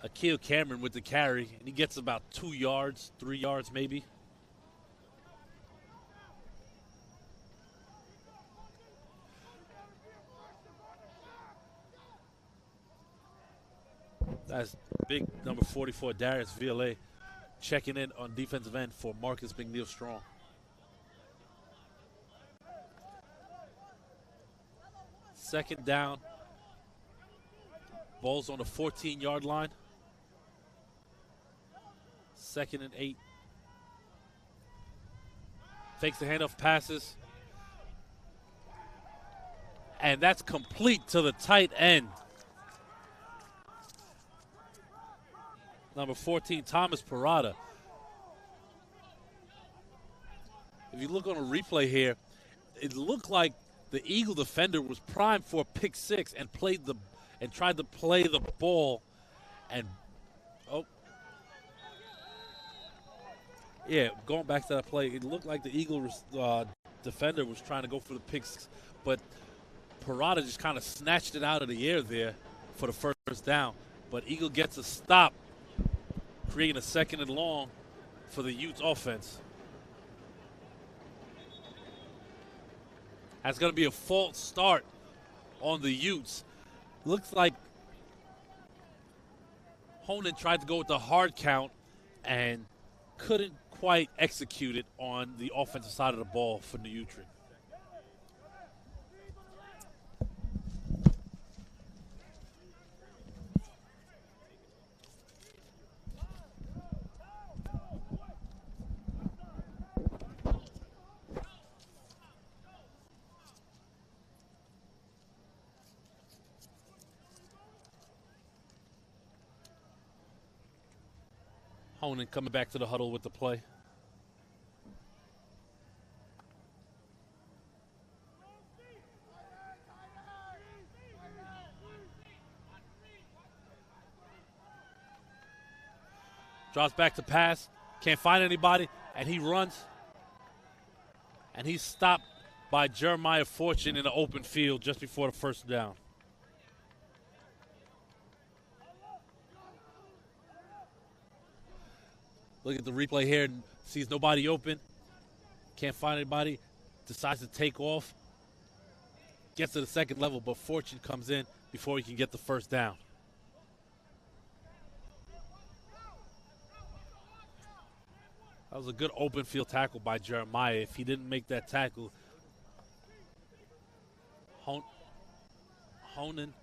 Speaker 1: Akil Cameron with the carry. And he gets about 2 yards, 3 yards maybe. That's big number 44, Darius Villa, checking in on defensive end for Marcus McNeil-Strong. Second down. Ball's on the 14-yard line. 2nd and 8. Fakes the handoff, passes. And that's complete to the tight end. Number 14, Thomas Parada. If you look on a replay here, it looked like the Eagle defender was primed for a pick six and tried to play the ball, and going back to that play, it looked like the Eagle defender was trying to go for the pick six, but Parada just kind of snatched it out of the air there for the first down. But Eagle gets a stop, creating a 2nd and long for the Utes offense. That's going to be a false start on the Utes. Looks like Honan tried to go with the hard count and couldn't quite execute it on the offensive side of the ball for New Utrecht. Honan coming back to the huddle with the play. Drops back to pass, can't find anybody, and he runs. And he's stopped by Jeremiah Fortune in the open field just before the first down. Look at the replay here and sees nobody open. Can't find anybody. Decides to take off. Gets to the second level, but Fortune comes in before he can get the first down. That was a good open field tackle by Jeremiah. If he didn't make that tackle, Honan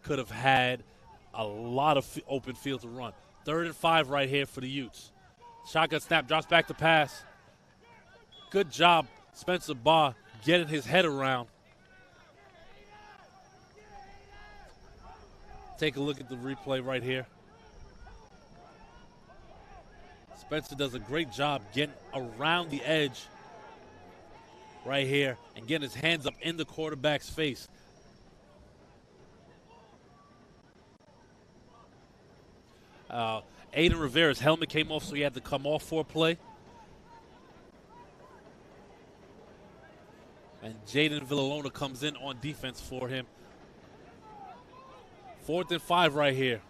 Speaker 1: could have had a lot of open field to run. 3rd and 5 right here for the Utes. Shotgun snap, drops back to pass. Good job, Spencer Baugh, getting his head around. Take a look at the replay right here. Spencer does a great job getting around the edge right here and getting his hands up in the quarterback's face. Aiden Rivera's helmet came off, so he had to come off for a play. And Jaden Villalona comes in on defense for him. 4th and 5 right here.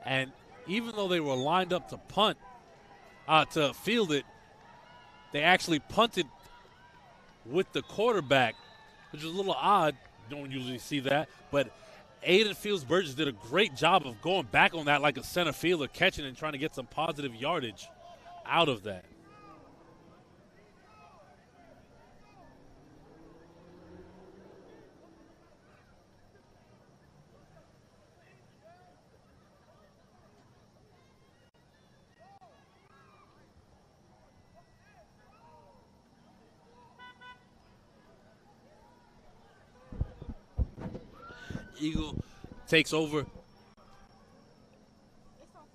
Speaker 1: And even though they were lined up to punt, to field it, they actually punted with the quarterback, which is a little odd. You don't usually see that. But Aiden Fields-Burgess did a great job of going back on that like a center fielder, catching and trying to get some positive yardage out of that. Eagle takes over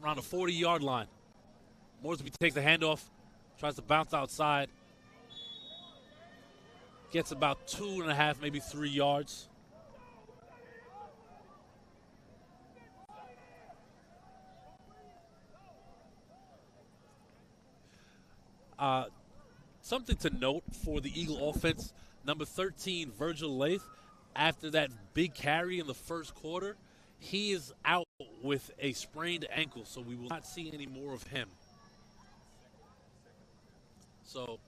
Speaker 1: around the 40-yard line. Morsby takes the handoff, tries to bounce outside. Gets about 2.5, maybe 3 yards. Something to note for the Eagle offense, number 13, Virgil Lath, after that big carry in the first quarter, he is out with a sprained ankle, so we will not see any more of him. So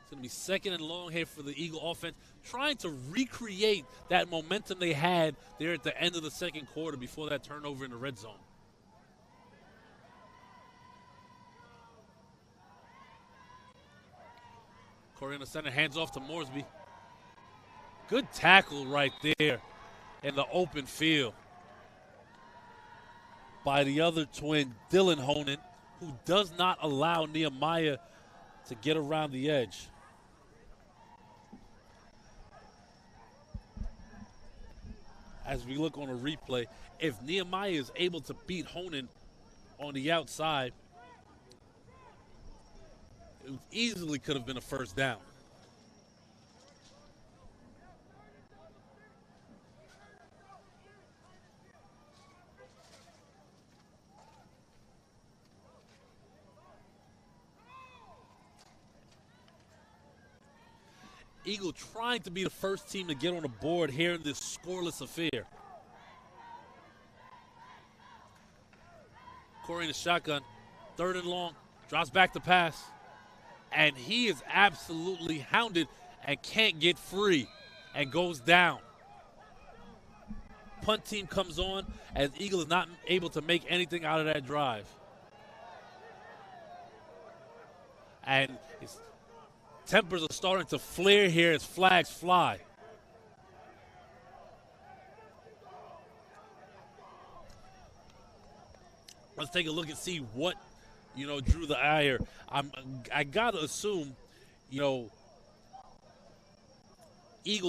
Speaker 1: it's going to be 2nd and long here for the Eagle offense, trying to recreate that momentum they had there at the end of the second quarter before that turnover in the red zone. Corey in the center, hands off to Morsby. Good tackle right there in the open field by the other twin, Dylan Honan, who does not allow Nehemiah to get around the edge. As we look on a replay, if Nehemiah is able to beat Honan on the outside, It easily could have been a first down. Eagle trying to be the first team to get on the board here in this scoreless affair. Corey in the shotgun, 3rd and long, drops back to pass, and he is absolutely hounded and can't get free and goes down. Punt team comes on as Eagle is not able to make anything out of that drive. And his tempers are starting to flare here as flags fly. Let's take a look and see what, drew the ire. I got to assume, Eagle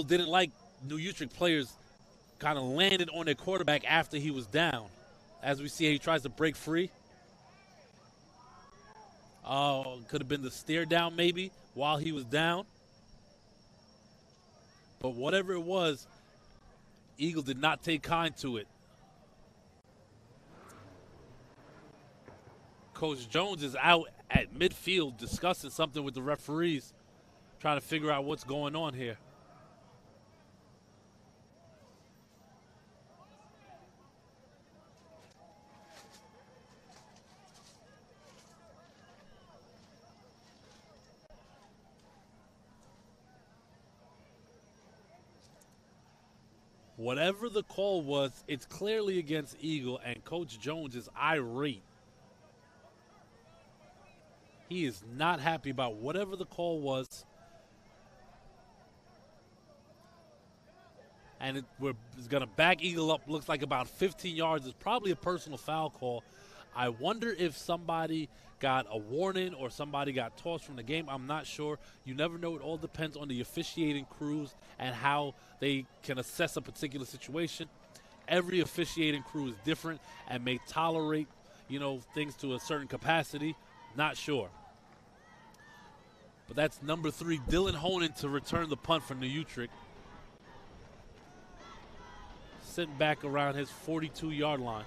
Speaker 1: didn't like New Utrecht players kind of landed on their quarterback after he was down. As we see, he tries to break free. Could have been the stare down maybe while he was down. But whatever it was, Eagle did not take kind to it. Coach Jones is out at midfield discussing something with the referees, trying to figure out what's going on here. Whatever the call was, it's clearly against Eagle, and Coach Jones is irate. He is not happy about whatever the call was. And it's going to back Eagle up, looks like about 15 yards. It's probably a personal foul call. I wonder if somebody got a warning or somebody got tossed from the game. I'm not sure. You never know. It all depends on the officiating crews and how they can assess a particular situation. Every officiating crew is different and may tolerate, things to a certain capacity. Not sure. But that's number 3, Dylan Honan, to return the punt for New Utrecht. Sitting back around his 42-yard line.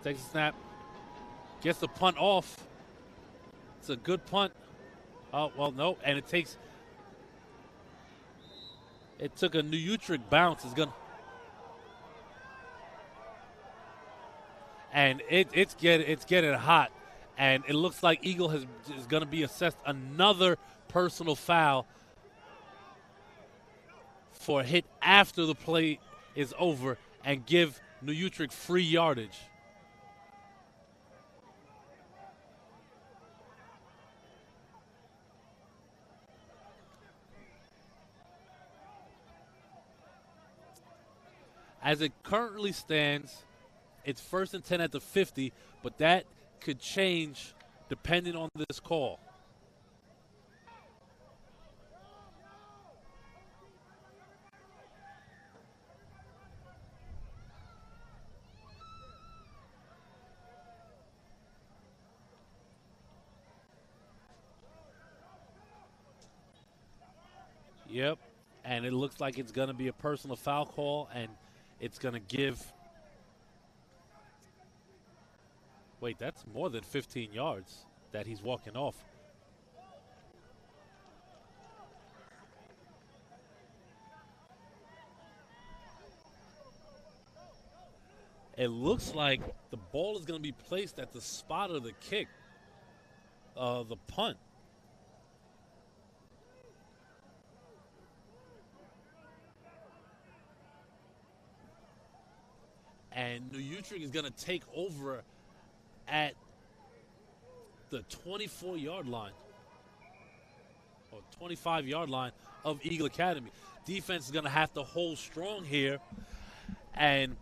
Speaker 1: Takes a snap. Gets the punt off. It's a good punt. Oh, well, no. And it took a New Utrecht bounce. And it's getting hot. And it looks like Eagle is going to be assessed another personal foul for a hit after the play is over and give New Utrecht free yardage. As it currently stands, it's 1st and 10 at the 50, but that could change depending on this call. Yep, and it looks like it's going to be a personal foul call, and it's going to give... Wait, that's more than 15 yards that he's walking off. It looks like the ball is going to be placed at the spot of the kick, the punt. And New Utrecht is going to take over at the 24-yard line or 25-yard line of Eagle Academy. Defense is going to have to hold strong here, and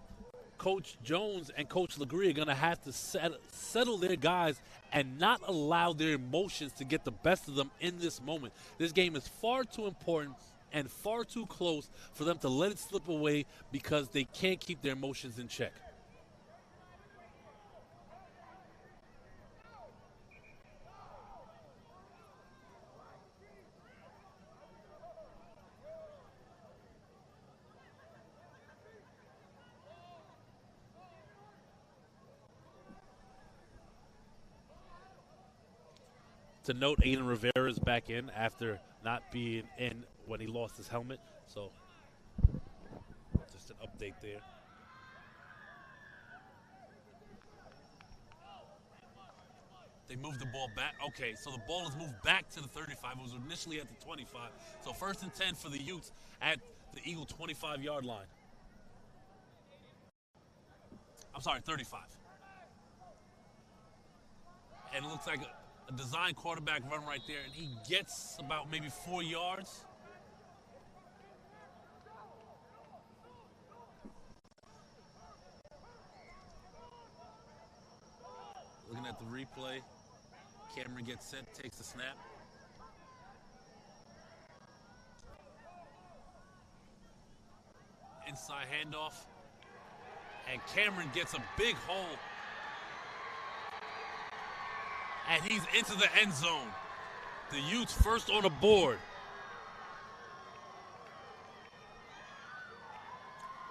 Speaker 1: Coach Jones and Coach Legree are going to have to settle their guys and not allow their emotions to get the best of them in this moment. This game is far too important and far too close for them to let it slip away because they can't keep their emotions in check. To note, Aiden Rivera is back in after not being in when he lost his helmet. So, just an update there. They moved the ball back. Okay, so the ball is moved back to the 35. It was initially at the 25. So 1st and 10 for the Utes at the Eagle 25-yard line. I'm sorry, 35. And it looks like a design quarterback run right there, and he gets about maybe 4 yards. Looking at the replay, Cameron gets set, takes the snap. Inside handoff, and Cameron gets a big hole. And he's into the end zone. The Utes first on the board.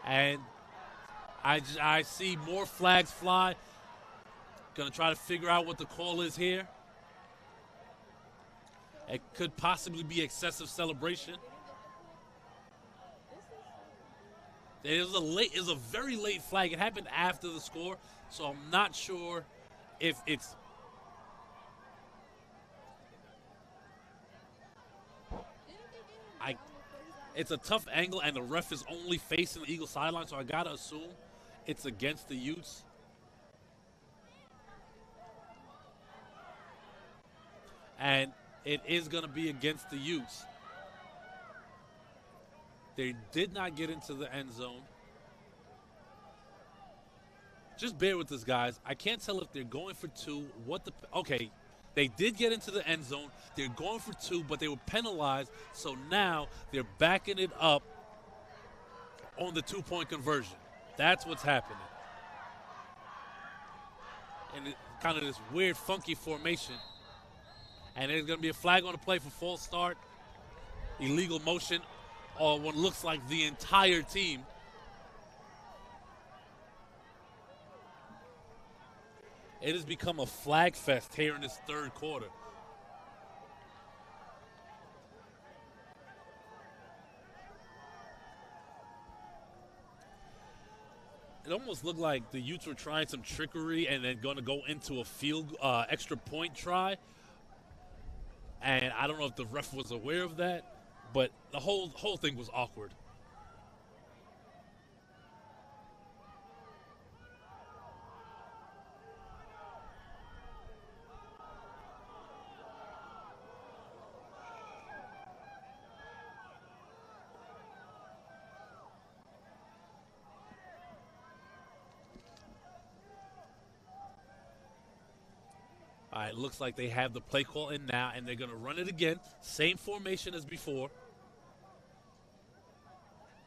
Speaker 1: And I see more flags fly. Gonna try to figure out what the call is here. It could possibly be excessive celebration. It was a very late flag. It happened after the score, so I'm not sure if it's it's a tough angle, and the ref is only facing the Eagle sideline, so I gotta assume it's against the Utes. And it is gonna be against the Utes. They did not get into the end zone. Just bear with us, guys. I can't tell if they're going for two. Okay, they did get into the end zone. They're going for two, but they were penalized. So now they're backing it up on the 2-point conversion. That's what's happening. And it's kind of this weird, funky formation. And there's going to be a flag on the play for false start, illegal motion, or what looks like the entire team. It has become a flag fest here in this third quarter. It almost looked like the Utes were trying some trickery and then going to go into a extra point try. And I don't know if the ref was aware of that, but the whole thing was awkward. All right, looks like they have the play call in now, and they're going to run it again. Same formation as before.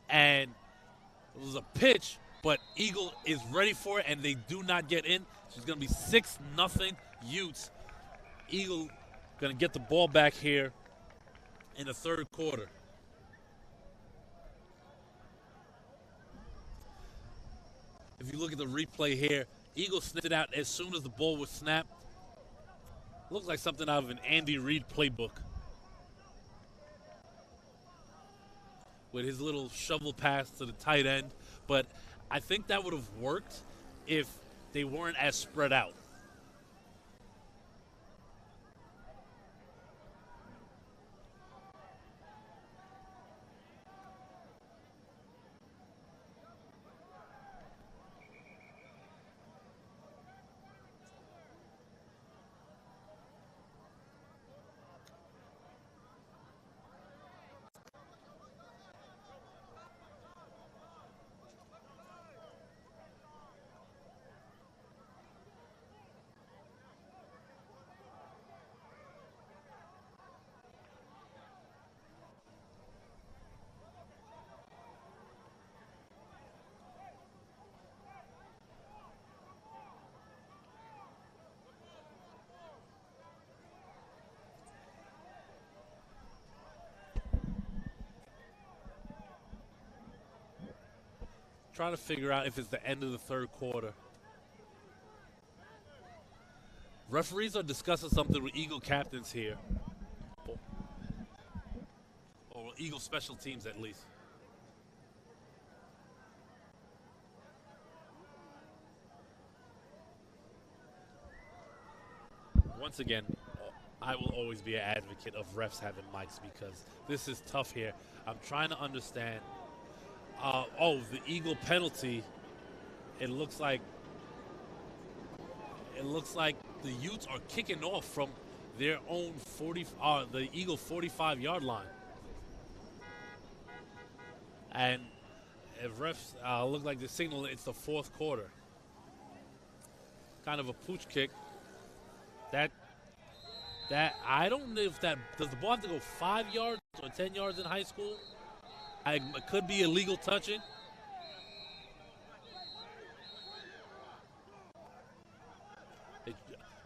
Speaker 1: And it was a pitch, but Eagle is ready for it, and they do not get in. So it's going to be 6-0 Utes. Eagle going to get the ball back here in the third quarter. If you look at the replay here, Eagle sniffed it out as soon as the ball was snapped. Looks like something out of an Andy Reid playbook. With his little shovel pass to the tight end. But I think that would have worked if they weren't as spread out. Trying to figure out if it's the end of the third quarter. Referees are discussing something with Eagle captains here. Or Eagle special teams, at least. Once again, I will always be an advocate of refs having mics because this is tough here. I'm trying to understand. The Eagle penalty. It looks like the Utes are kicking off from their own the Eagle 45-yard line. And if refs look like the signal, it's the fourth quarter. Kind of a pooch kick. That I don't know if that does the ball have to go 5 yards or 10 yards in high school. It could be illegal touching.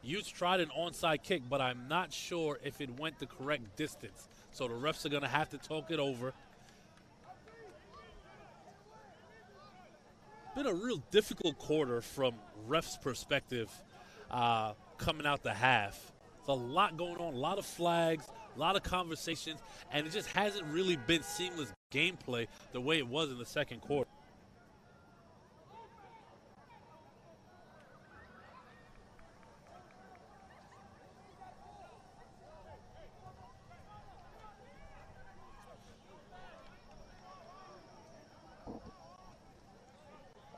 Speaker 1: Utes tried an onside kick, but I'm not sure if it went the correct distance. So the refs are going to have to talk it over. Been a real difficult quarter from refs' perspective coming out the half. There's a lot going on, a lot of flags, a lot of conversations, and it just hasn't really been seamless gameplay the way it was in the second quarter.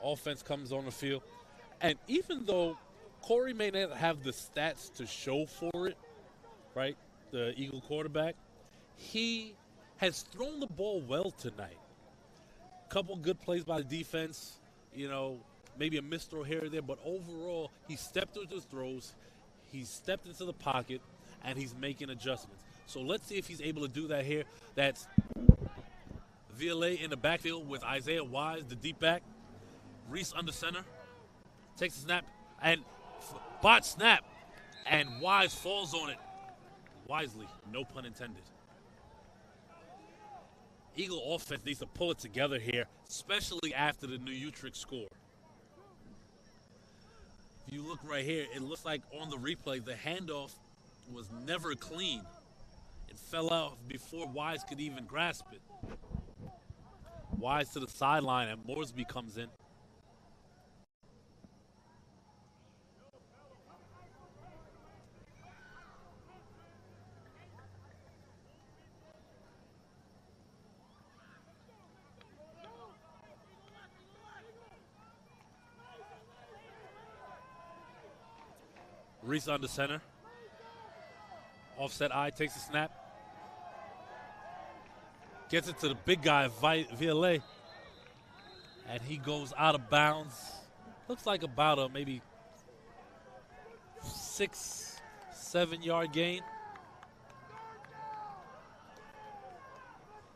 Speaker 1: Offense comes on the field, and even though Corey may not have the stats to show for it, right, the Eagle quarterback, he has thrown the ball well tonight. Couple good plays by the defense, maybe a missed throw here or there, but overall he stepped into his throws, he stepped into the pocket, and he's making adjustments. So let's see if he's able to do that here. That's VLA in the backfield with Isaiah Wise, the deep back. Reese under center, takes a snap, and bot snap, and Wise falls on it wisely, no pun intended. Eagle offense needs to pull it together here, especially after the new Utrecht score. If you look right here, it looks like on the replay, the handoff was never clean. It fell out before Wise could even grasp it. Wise to the sideline, and Moresby comes in. Reese under center. Offset eye, takes a snap. Gets it to the big guy, VLA. And he goes out of bounds. Looks like about a maybe 6-7 yard gain.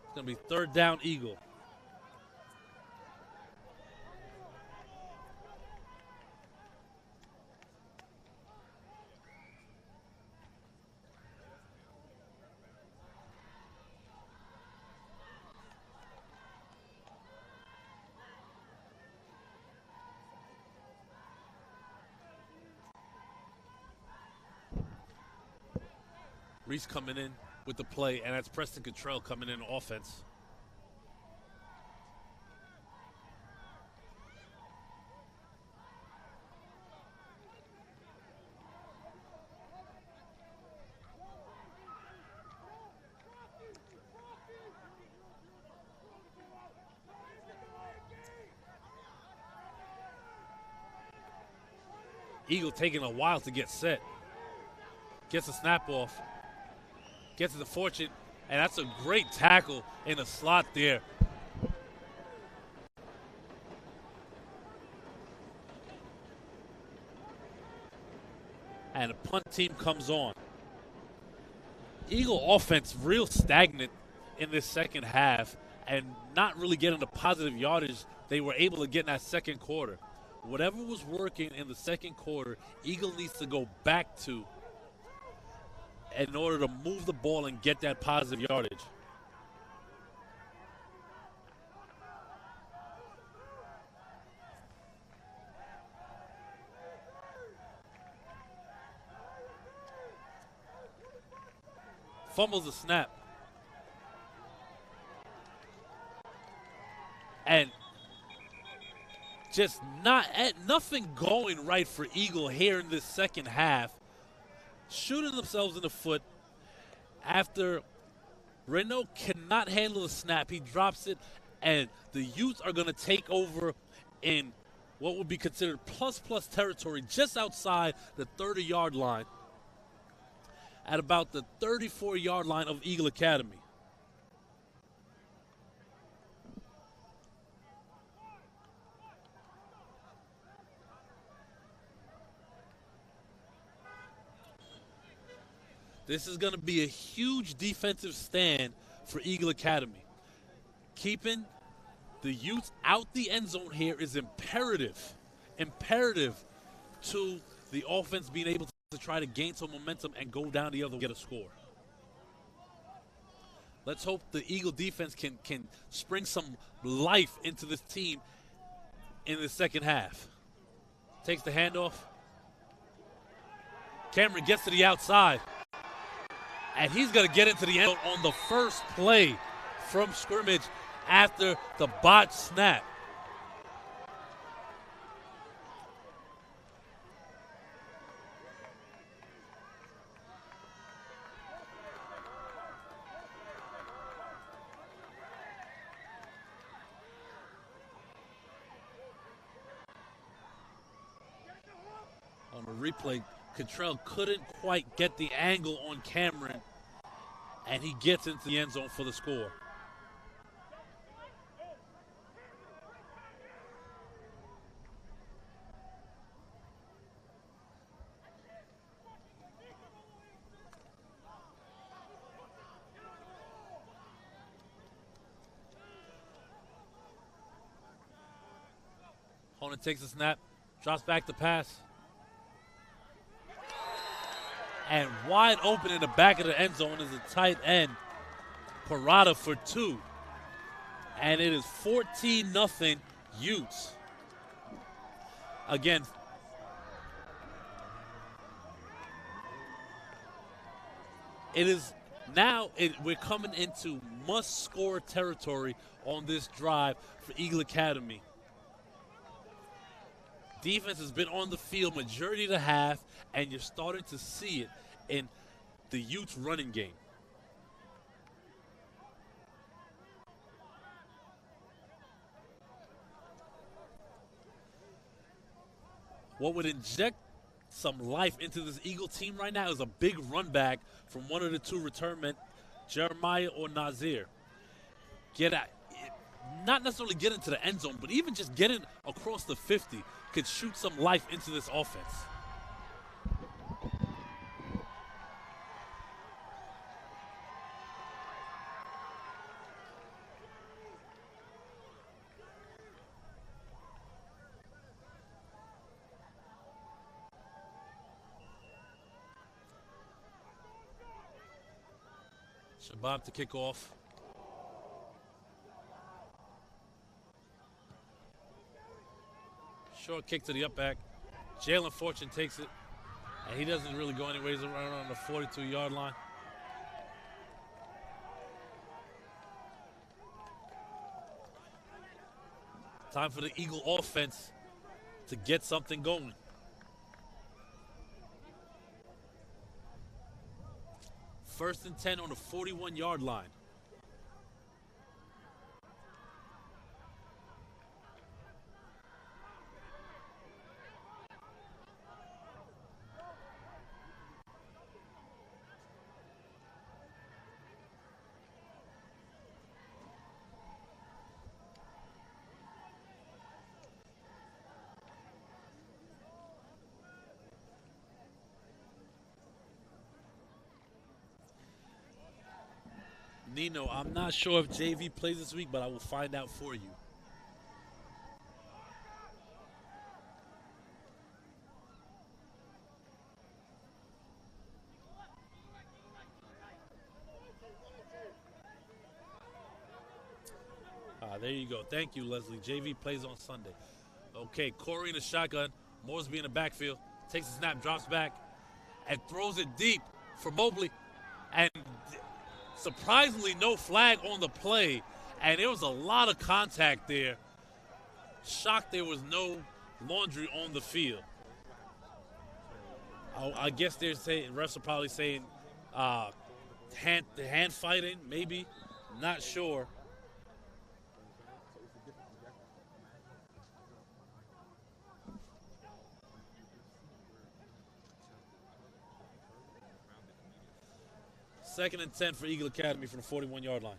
Speaker 1: It's going to be third down Eagle. Reese coming in with the play, and that's Preston Cottrell coming in offense. Eagle taking a while to get set. Gets a snap off. Gets the fortune, and that's a great tackle in the slot there. And the punt team comes on. Eagle offense real stagnant in this second half and not really getting the positive yardage they were able to get in that second quarter. Whatever was working in the second quarter, Eagle needs to go back to in order to move the ball and get that positive yardage. Fumbles the snap. And just nothing going right for Eagle here in this second half. Shooting themselves in the foot after Renault cannot handle the snap. He drops it, and the Utes are going to take over in what would be considered plus territory just outside the 30-yard line at about the 34-yard line of Eagle Academy. This is going to be a huge defensive stand for Eagle Academy. Keeping the Utes out the end zone here is imperative to the offense being able to try to gain some momentum and go down the other way, get a score. Let's hope the Eagle defense can spring some life into this team in the second half. Takes the handoff. Cameron gets to the outside. And he's going to get into the end zone on the first play from scrimmage after the botched snap. On the replay, Cottrell couldn't quite get the angle on Cameron, and he gets into the end zone for the score. Opponent takes a snap, drops back the pass. And wide open in the back of the end zone is a tight end, Parada, for 2. And it is 14-0 Utes. Again, we're coming into must-score territory on this drive for Eagle Academy. Defense has been on the field majority of the half, and you're starting to see it in the Utes running game. What would inject some life into this Eagle team right now is a big run back from one of the two return men, Jeremiah or Nazir. Not necessarily get into the end zone, but even just getting across the 50 could shoot some life into this offense. Shabab to kick off. Short kick to the up back. Jalen Fortune takes it, and he doesn't really go anywhere. He's around on the 42-yard line. Time for the Eagle offense to get something going. First and 10 on the 41-yard line. Nino, I'm not sure if JV plays this week, but I will find out for you. There you go. Thank you, Leslie. JV plays on Sunday. Okay, Corey in the shotgun. Moresby in the backfield. Takes a snap, drops back, and throws it deep for Mobley. And Surprisingly, no flag on the play, and there was a lot of contact there. Shocked there was no laundry on the field. I guess they're saying, refs are probably saying hand fighting, maybe. Not sure. Second and 10 for Eagle Academy from the 41-yard line.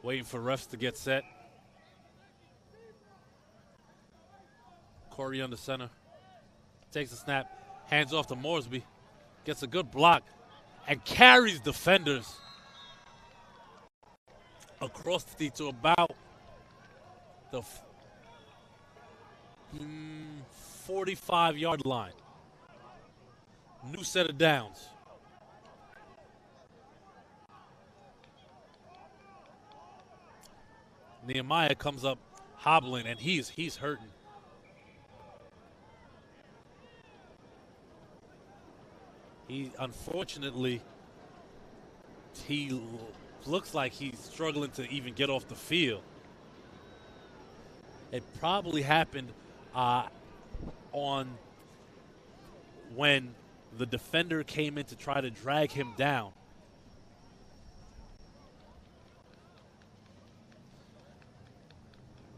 Speaker 1: Waiting for refs to get set. Corey under center. Takes a snap. Hands off to Moresby. Gets a good block. And carries defenders across the field to about the 45-yard line. New set of downs. Nehemiah comes up hobbling, and he's hurting. Unfortunately, he looks like he's struggling to even get off the field. It probably happened on when the defender came in to try to drag him down.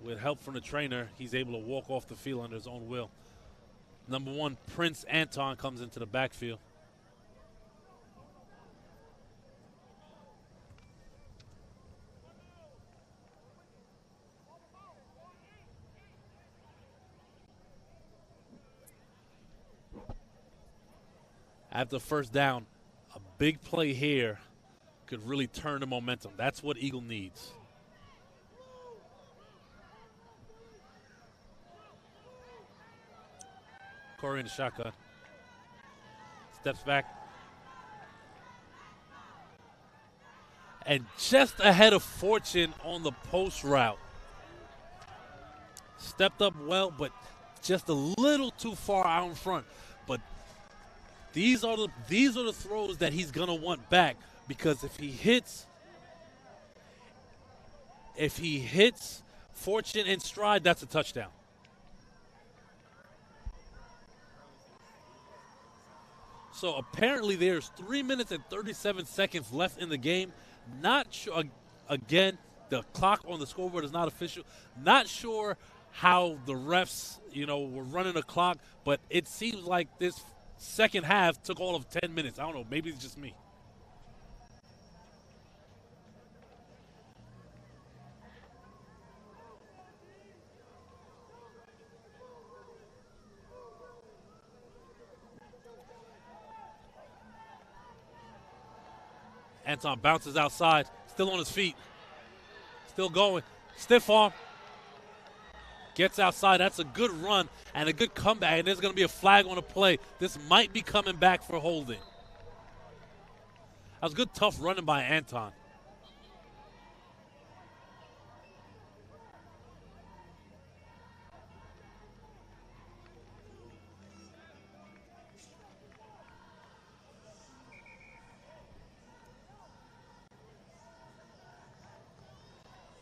Speaker 1: With help from the trainer, he's able to walk off the field under his own will. Number 1, Prince Anton comes into the backfield. After first down, a big play here could really turn the momentum. That's what Eagle needs. Corey in the shotgun. Steps back. And just ahead of Fortune on the post route. Stepped up well, but just a little too far out in front. But these are the throws that he's gonna want back, because if he hits Fortune in stride, that's a touchdown. So apparently there's 3 minutes and 37 seconds left in the game. Not sure, again, the clock on the scoreboard is not official. Not sure how the refs, were running the clock, but it seems like this second half took all of 10 minutes. I don't know, maybe it's just me. Anton bounces outside, still on his feet, still going, stiff arm, gets outside. That's a good run and a good comeback, and there's going to be a flag on the play. This might be coming back for holding. That was good, tough running by Anton.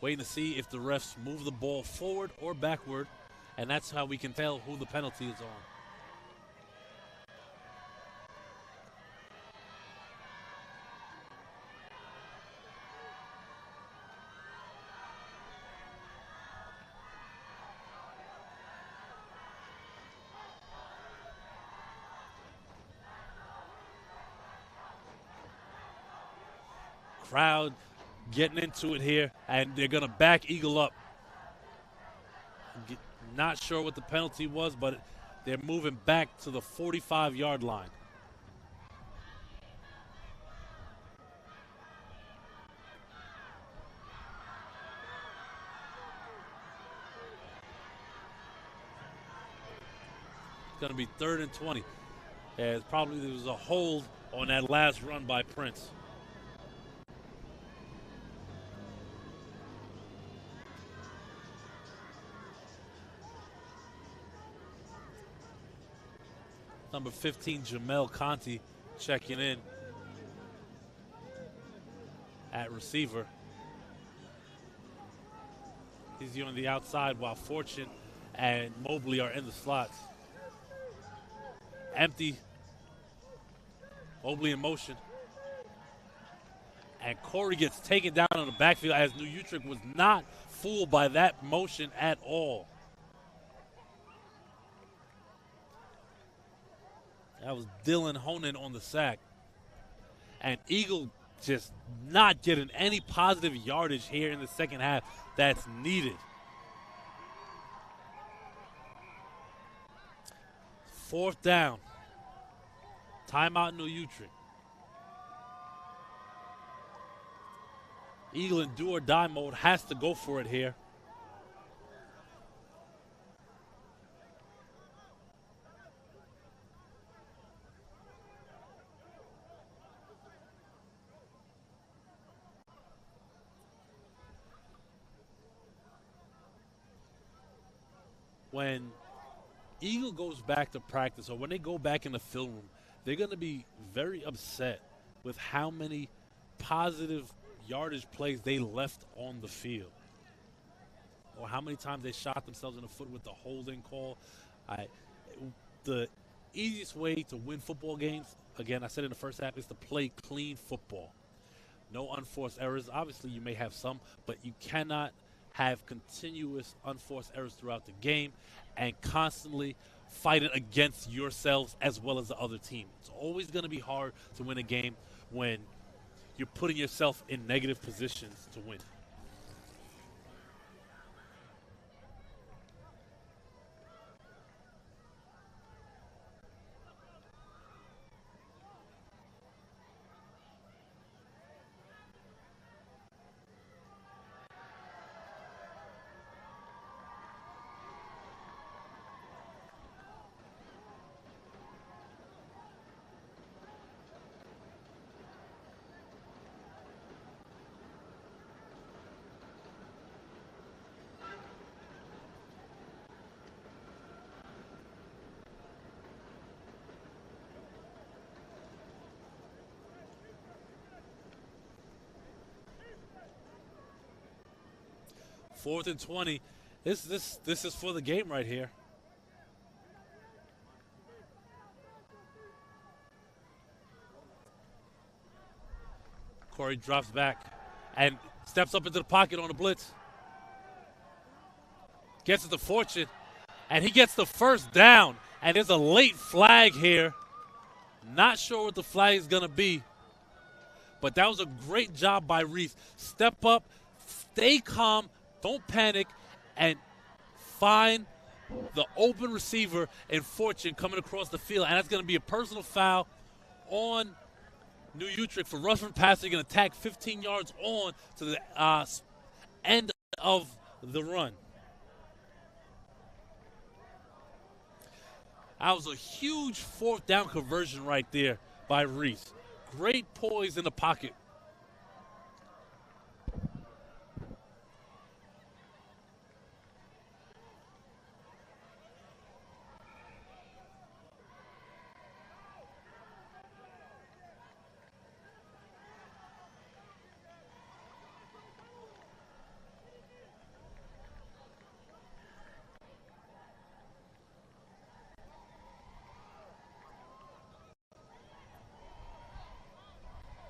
Speaker 1: Waiting to see if the refs move the ball forward or backward, and that's how we can tell who the penalty is on. Crowd getting into it here, and they're going to back Eagle up. Not sure what the penalty was, but they're moving back to the 45-yard line. going to be 3rd and 20. As probably there was a hold on that last run by Prince. Number 15, Jamel Conti, checking in at receiver. He's on the outside while Fortune and Mobley are in the slots. Empty. Mobley in motion. And Corey gets taken down on the backfield as New Utrecht was not fooled by that motion at all. That was Dylan Honan on the sack. And Eagle just not getting any positive yardage here in the second half that's needed. 4th down. Timeout New Utrecht. Eagle in do or die mode has to go for it here. When Eagle goes back to practice, or when they go back in the film room, they're going to be very upset with how many positive yardage plays they left on the field, or how many times they shot themselves in the foot with the holding call. The easiest way to win football games, again, I said in the first half, is to play clean football. No unforced errors. Obviously, you may have some, but you cannot have continuous unforced errors throughout the game and constantly fighting against yourselves as well as the other team. It's always going to be hard to win a game when you're putting yourself in negative positions to win. Fourth and 20. This is for the game right here. Corey drops back and steps up into the pocket on the blitz. Gets it to Fortune, and he gets the first down. And there's a late flag here. Not sure what the flag is going to be, but that was a great job by Reese. Step up, stay calm, don't panic, and find the open receiver in Fortune coming across the field. And that's going to be a personal foul on New Utrecht for roughing passing and attack 15 yards on to the end of the run. That was a huge fourth down conversion right there by Reese. Great poise in the pocket.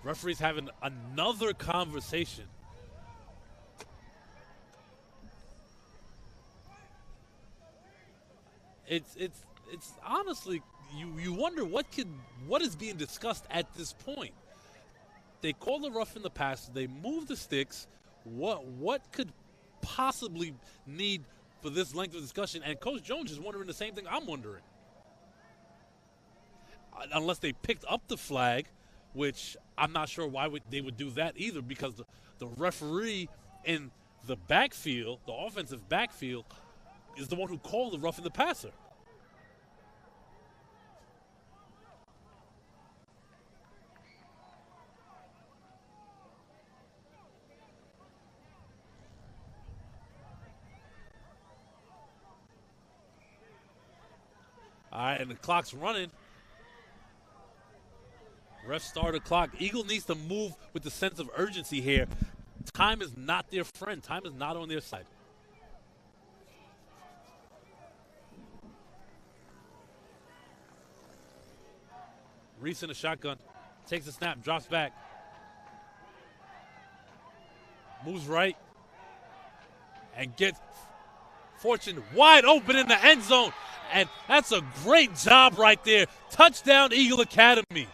Speaker 1: Referees having another conversation. It's honestly, you wonder what is being discussed at this point. They call the rough in the pass. They move the sticks. What could possibly need for this length of discussion? And Coach Jones is wondering the same thing I'm wondering. Unless they picked up the flag, which I'm not sure why they would do that either, because the referee in the backfield, the offensive backfield, is the one who called the rough in the passer. right, and the clock's running. Ref started the clock. Eagle needs to move with the sense of urgency here. Time is not their friend. Time is not on their side. Reese in the shotgun. Takes a snap, drops back. Moves right. And gets Fortune wide open in the end zone. And that's a great job right there. Touchdown, Eagle Academy.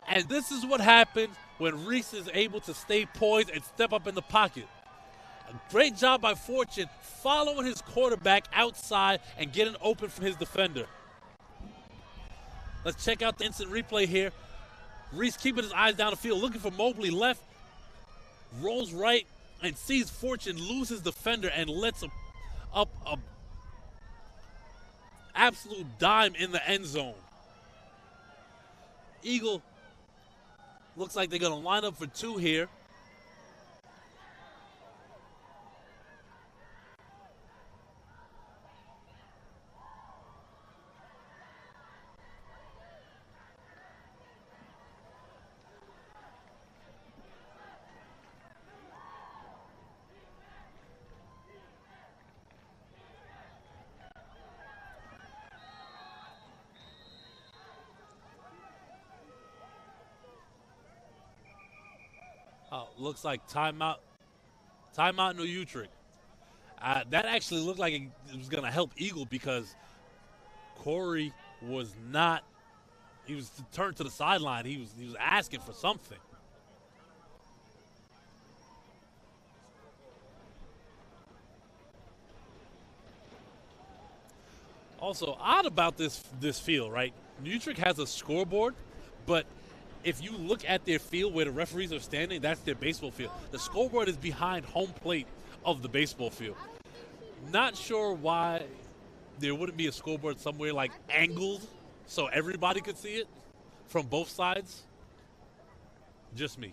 Speaker 1: And this is what happens when Reese is able to stay poised and step up in the pocket. A great job by Fortune following his quarterback outside and getting open from his defender. Let's check out the instant replay here. Reese keeping his eyes down the field, looking for Mobley left. Rolls right and sees Fortune lose his defender and lets up a absolute dime in the end zone. Eagle looks like they're going to line up for two here. Looks like timeout. Timeout New Utrecht. That actually looked like it was going to help Eagle because Corey was not. He was turned to the sideline. He was asking for something. Also, odd about this field, right? New Utrecht has a scoreboard, but if you look at their field where the referees are standing, that's their baseball field. The scoreboard is behind home plate of the baseball field. Not sure why there wouldn't be a scoreboard somewhere like angled so everybody could see it from both sides. Just me.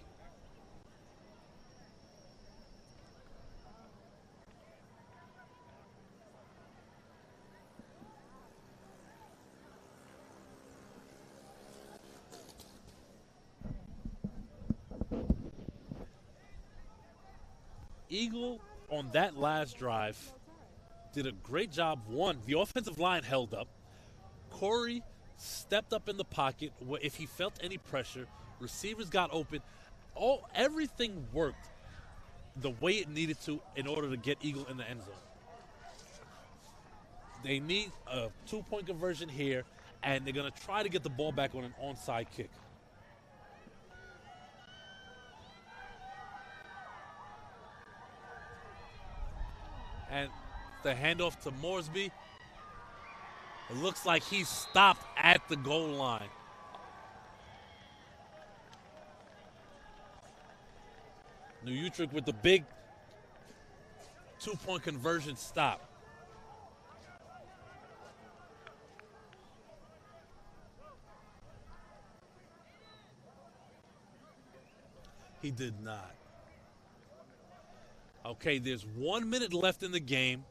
Speaker 1: Eagle on that last drive did a great job. One, the offensive line held up. Corey stepped up in the pocket. If he felt any pressure, receivers got open. Everything worked the way it needed to in order to get Eagle in the end zone. They need a two-point conversion here, and they're going to try to get the ball back on an onside kick. And the handoff to Moresby. It looks like he's stopped at the goal line. New Utrecht with the big two-point conversion stop. He did not. Okay, there's 1 minute left in the game.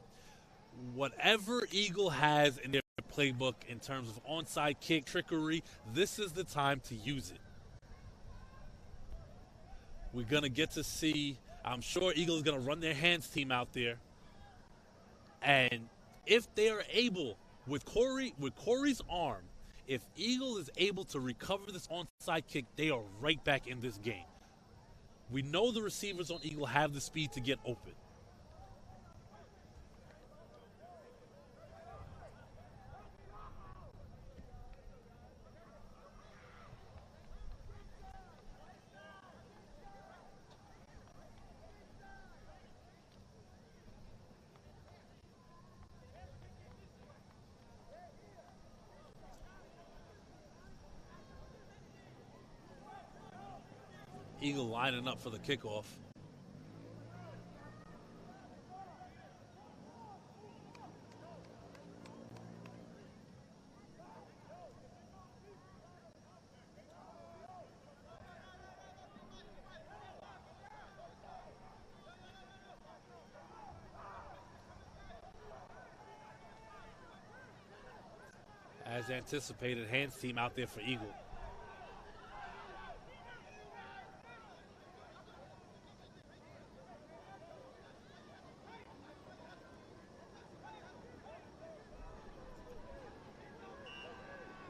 Speaker 1: Whatever Eagle has in their playbook in terms of onside kick trickery, this is the time to use it. We're going to get to see, I'm sure Eagle is going to run their hands team out there. And if they are able, with Corey's arm, if Eagle is able to recover this onside kick, they are right back in this game. We know the receivers on Eagle have the speed to get open. Eagle lining up for the kickoff. as anticipated. Hands team out there for Eagle.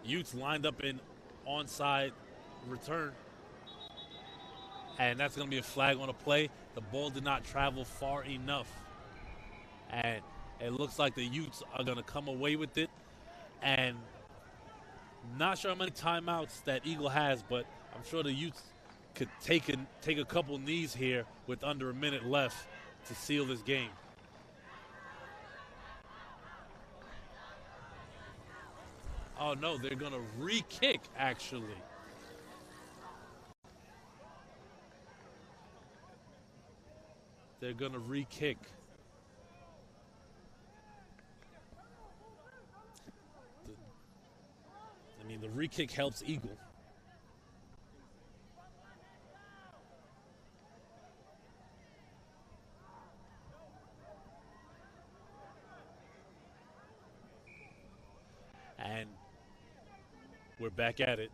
Speaker 1: Utes lined up in onside return. And that's going to be a flag on a play. The ball did not travel far enough. And it looks like the Utes are going to come away with it. And not sure how many timeouts that Eagle has, but I'm sure the Utes could take a couple knees here with under a minute left to seal this game. Oh, no, they're going to re-kick, actually. They're going to re-kick. I mean, the re-kick helps Eagle. And we're back at it.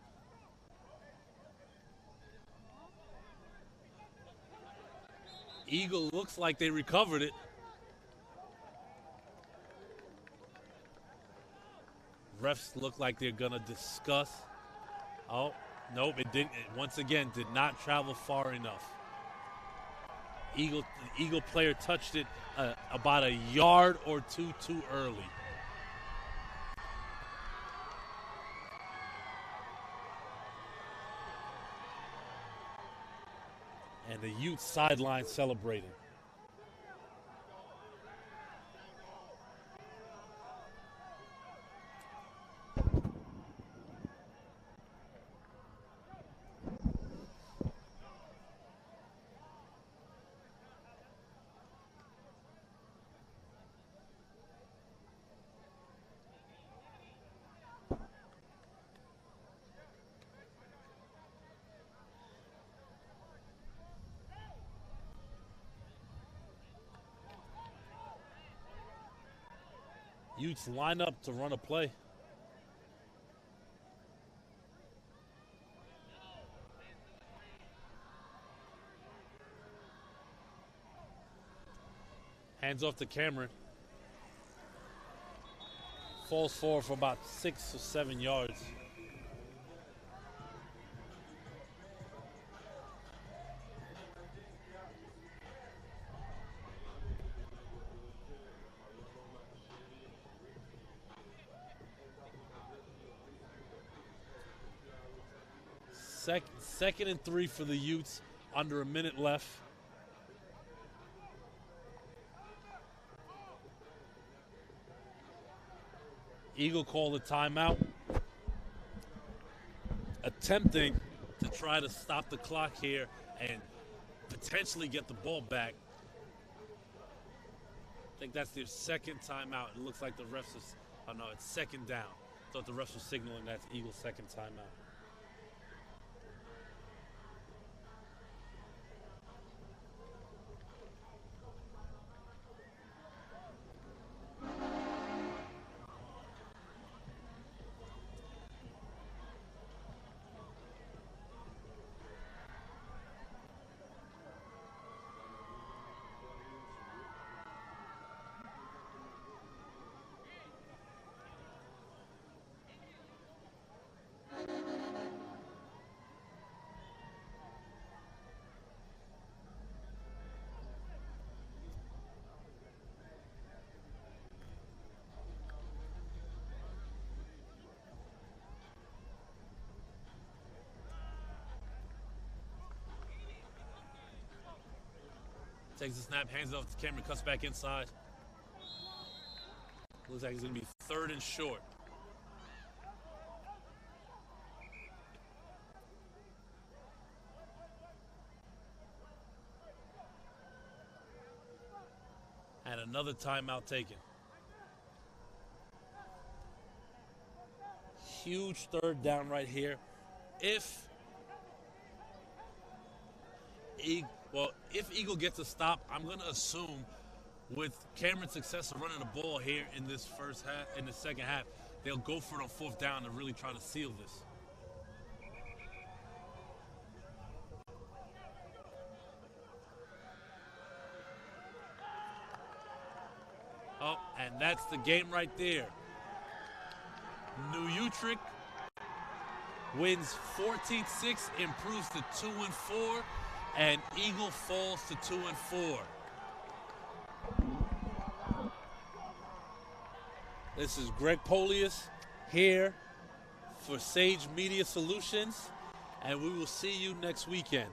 Speaker 1: Eagle looks like they recovered it. Refs look like they're going to discuss. Oh, nope, it didn't. It once again did not travel far enough. Eagle player touched it about a yard or two too early. And the Utes sideline celebrating. Utes line up to run a play. Hands off to Cameron. Falls forward for about 6 or 7 yards. Second and 3 for the Utes, under a minute left. Eagle called a timeout, attempting to try to stop the clock here and potentially get the ball back. I think that's their second timeout. It looks like the refs are, oh no, it's second down. I thought the refs were signaling that's Eagle's second timeout. Takes the snap, hands it off to Cameron, cuts back inside. Looks like it's going to be 3rd and short. And another timeout taken. Huge 3rd down right here. If Eagle gets a stop, I'm going to assume with Cameron's success of running the ball here in this first half, in the second half, they'll go for it on 4th down to really try to seal this. Oh, and that's the game right there. New Utrecht wins 14-6, improves to 2-4, and Eagle falls to 2-4. This is Greg Polius here for Sage Media Solutions, and we will see you next weekend.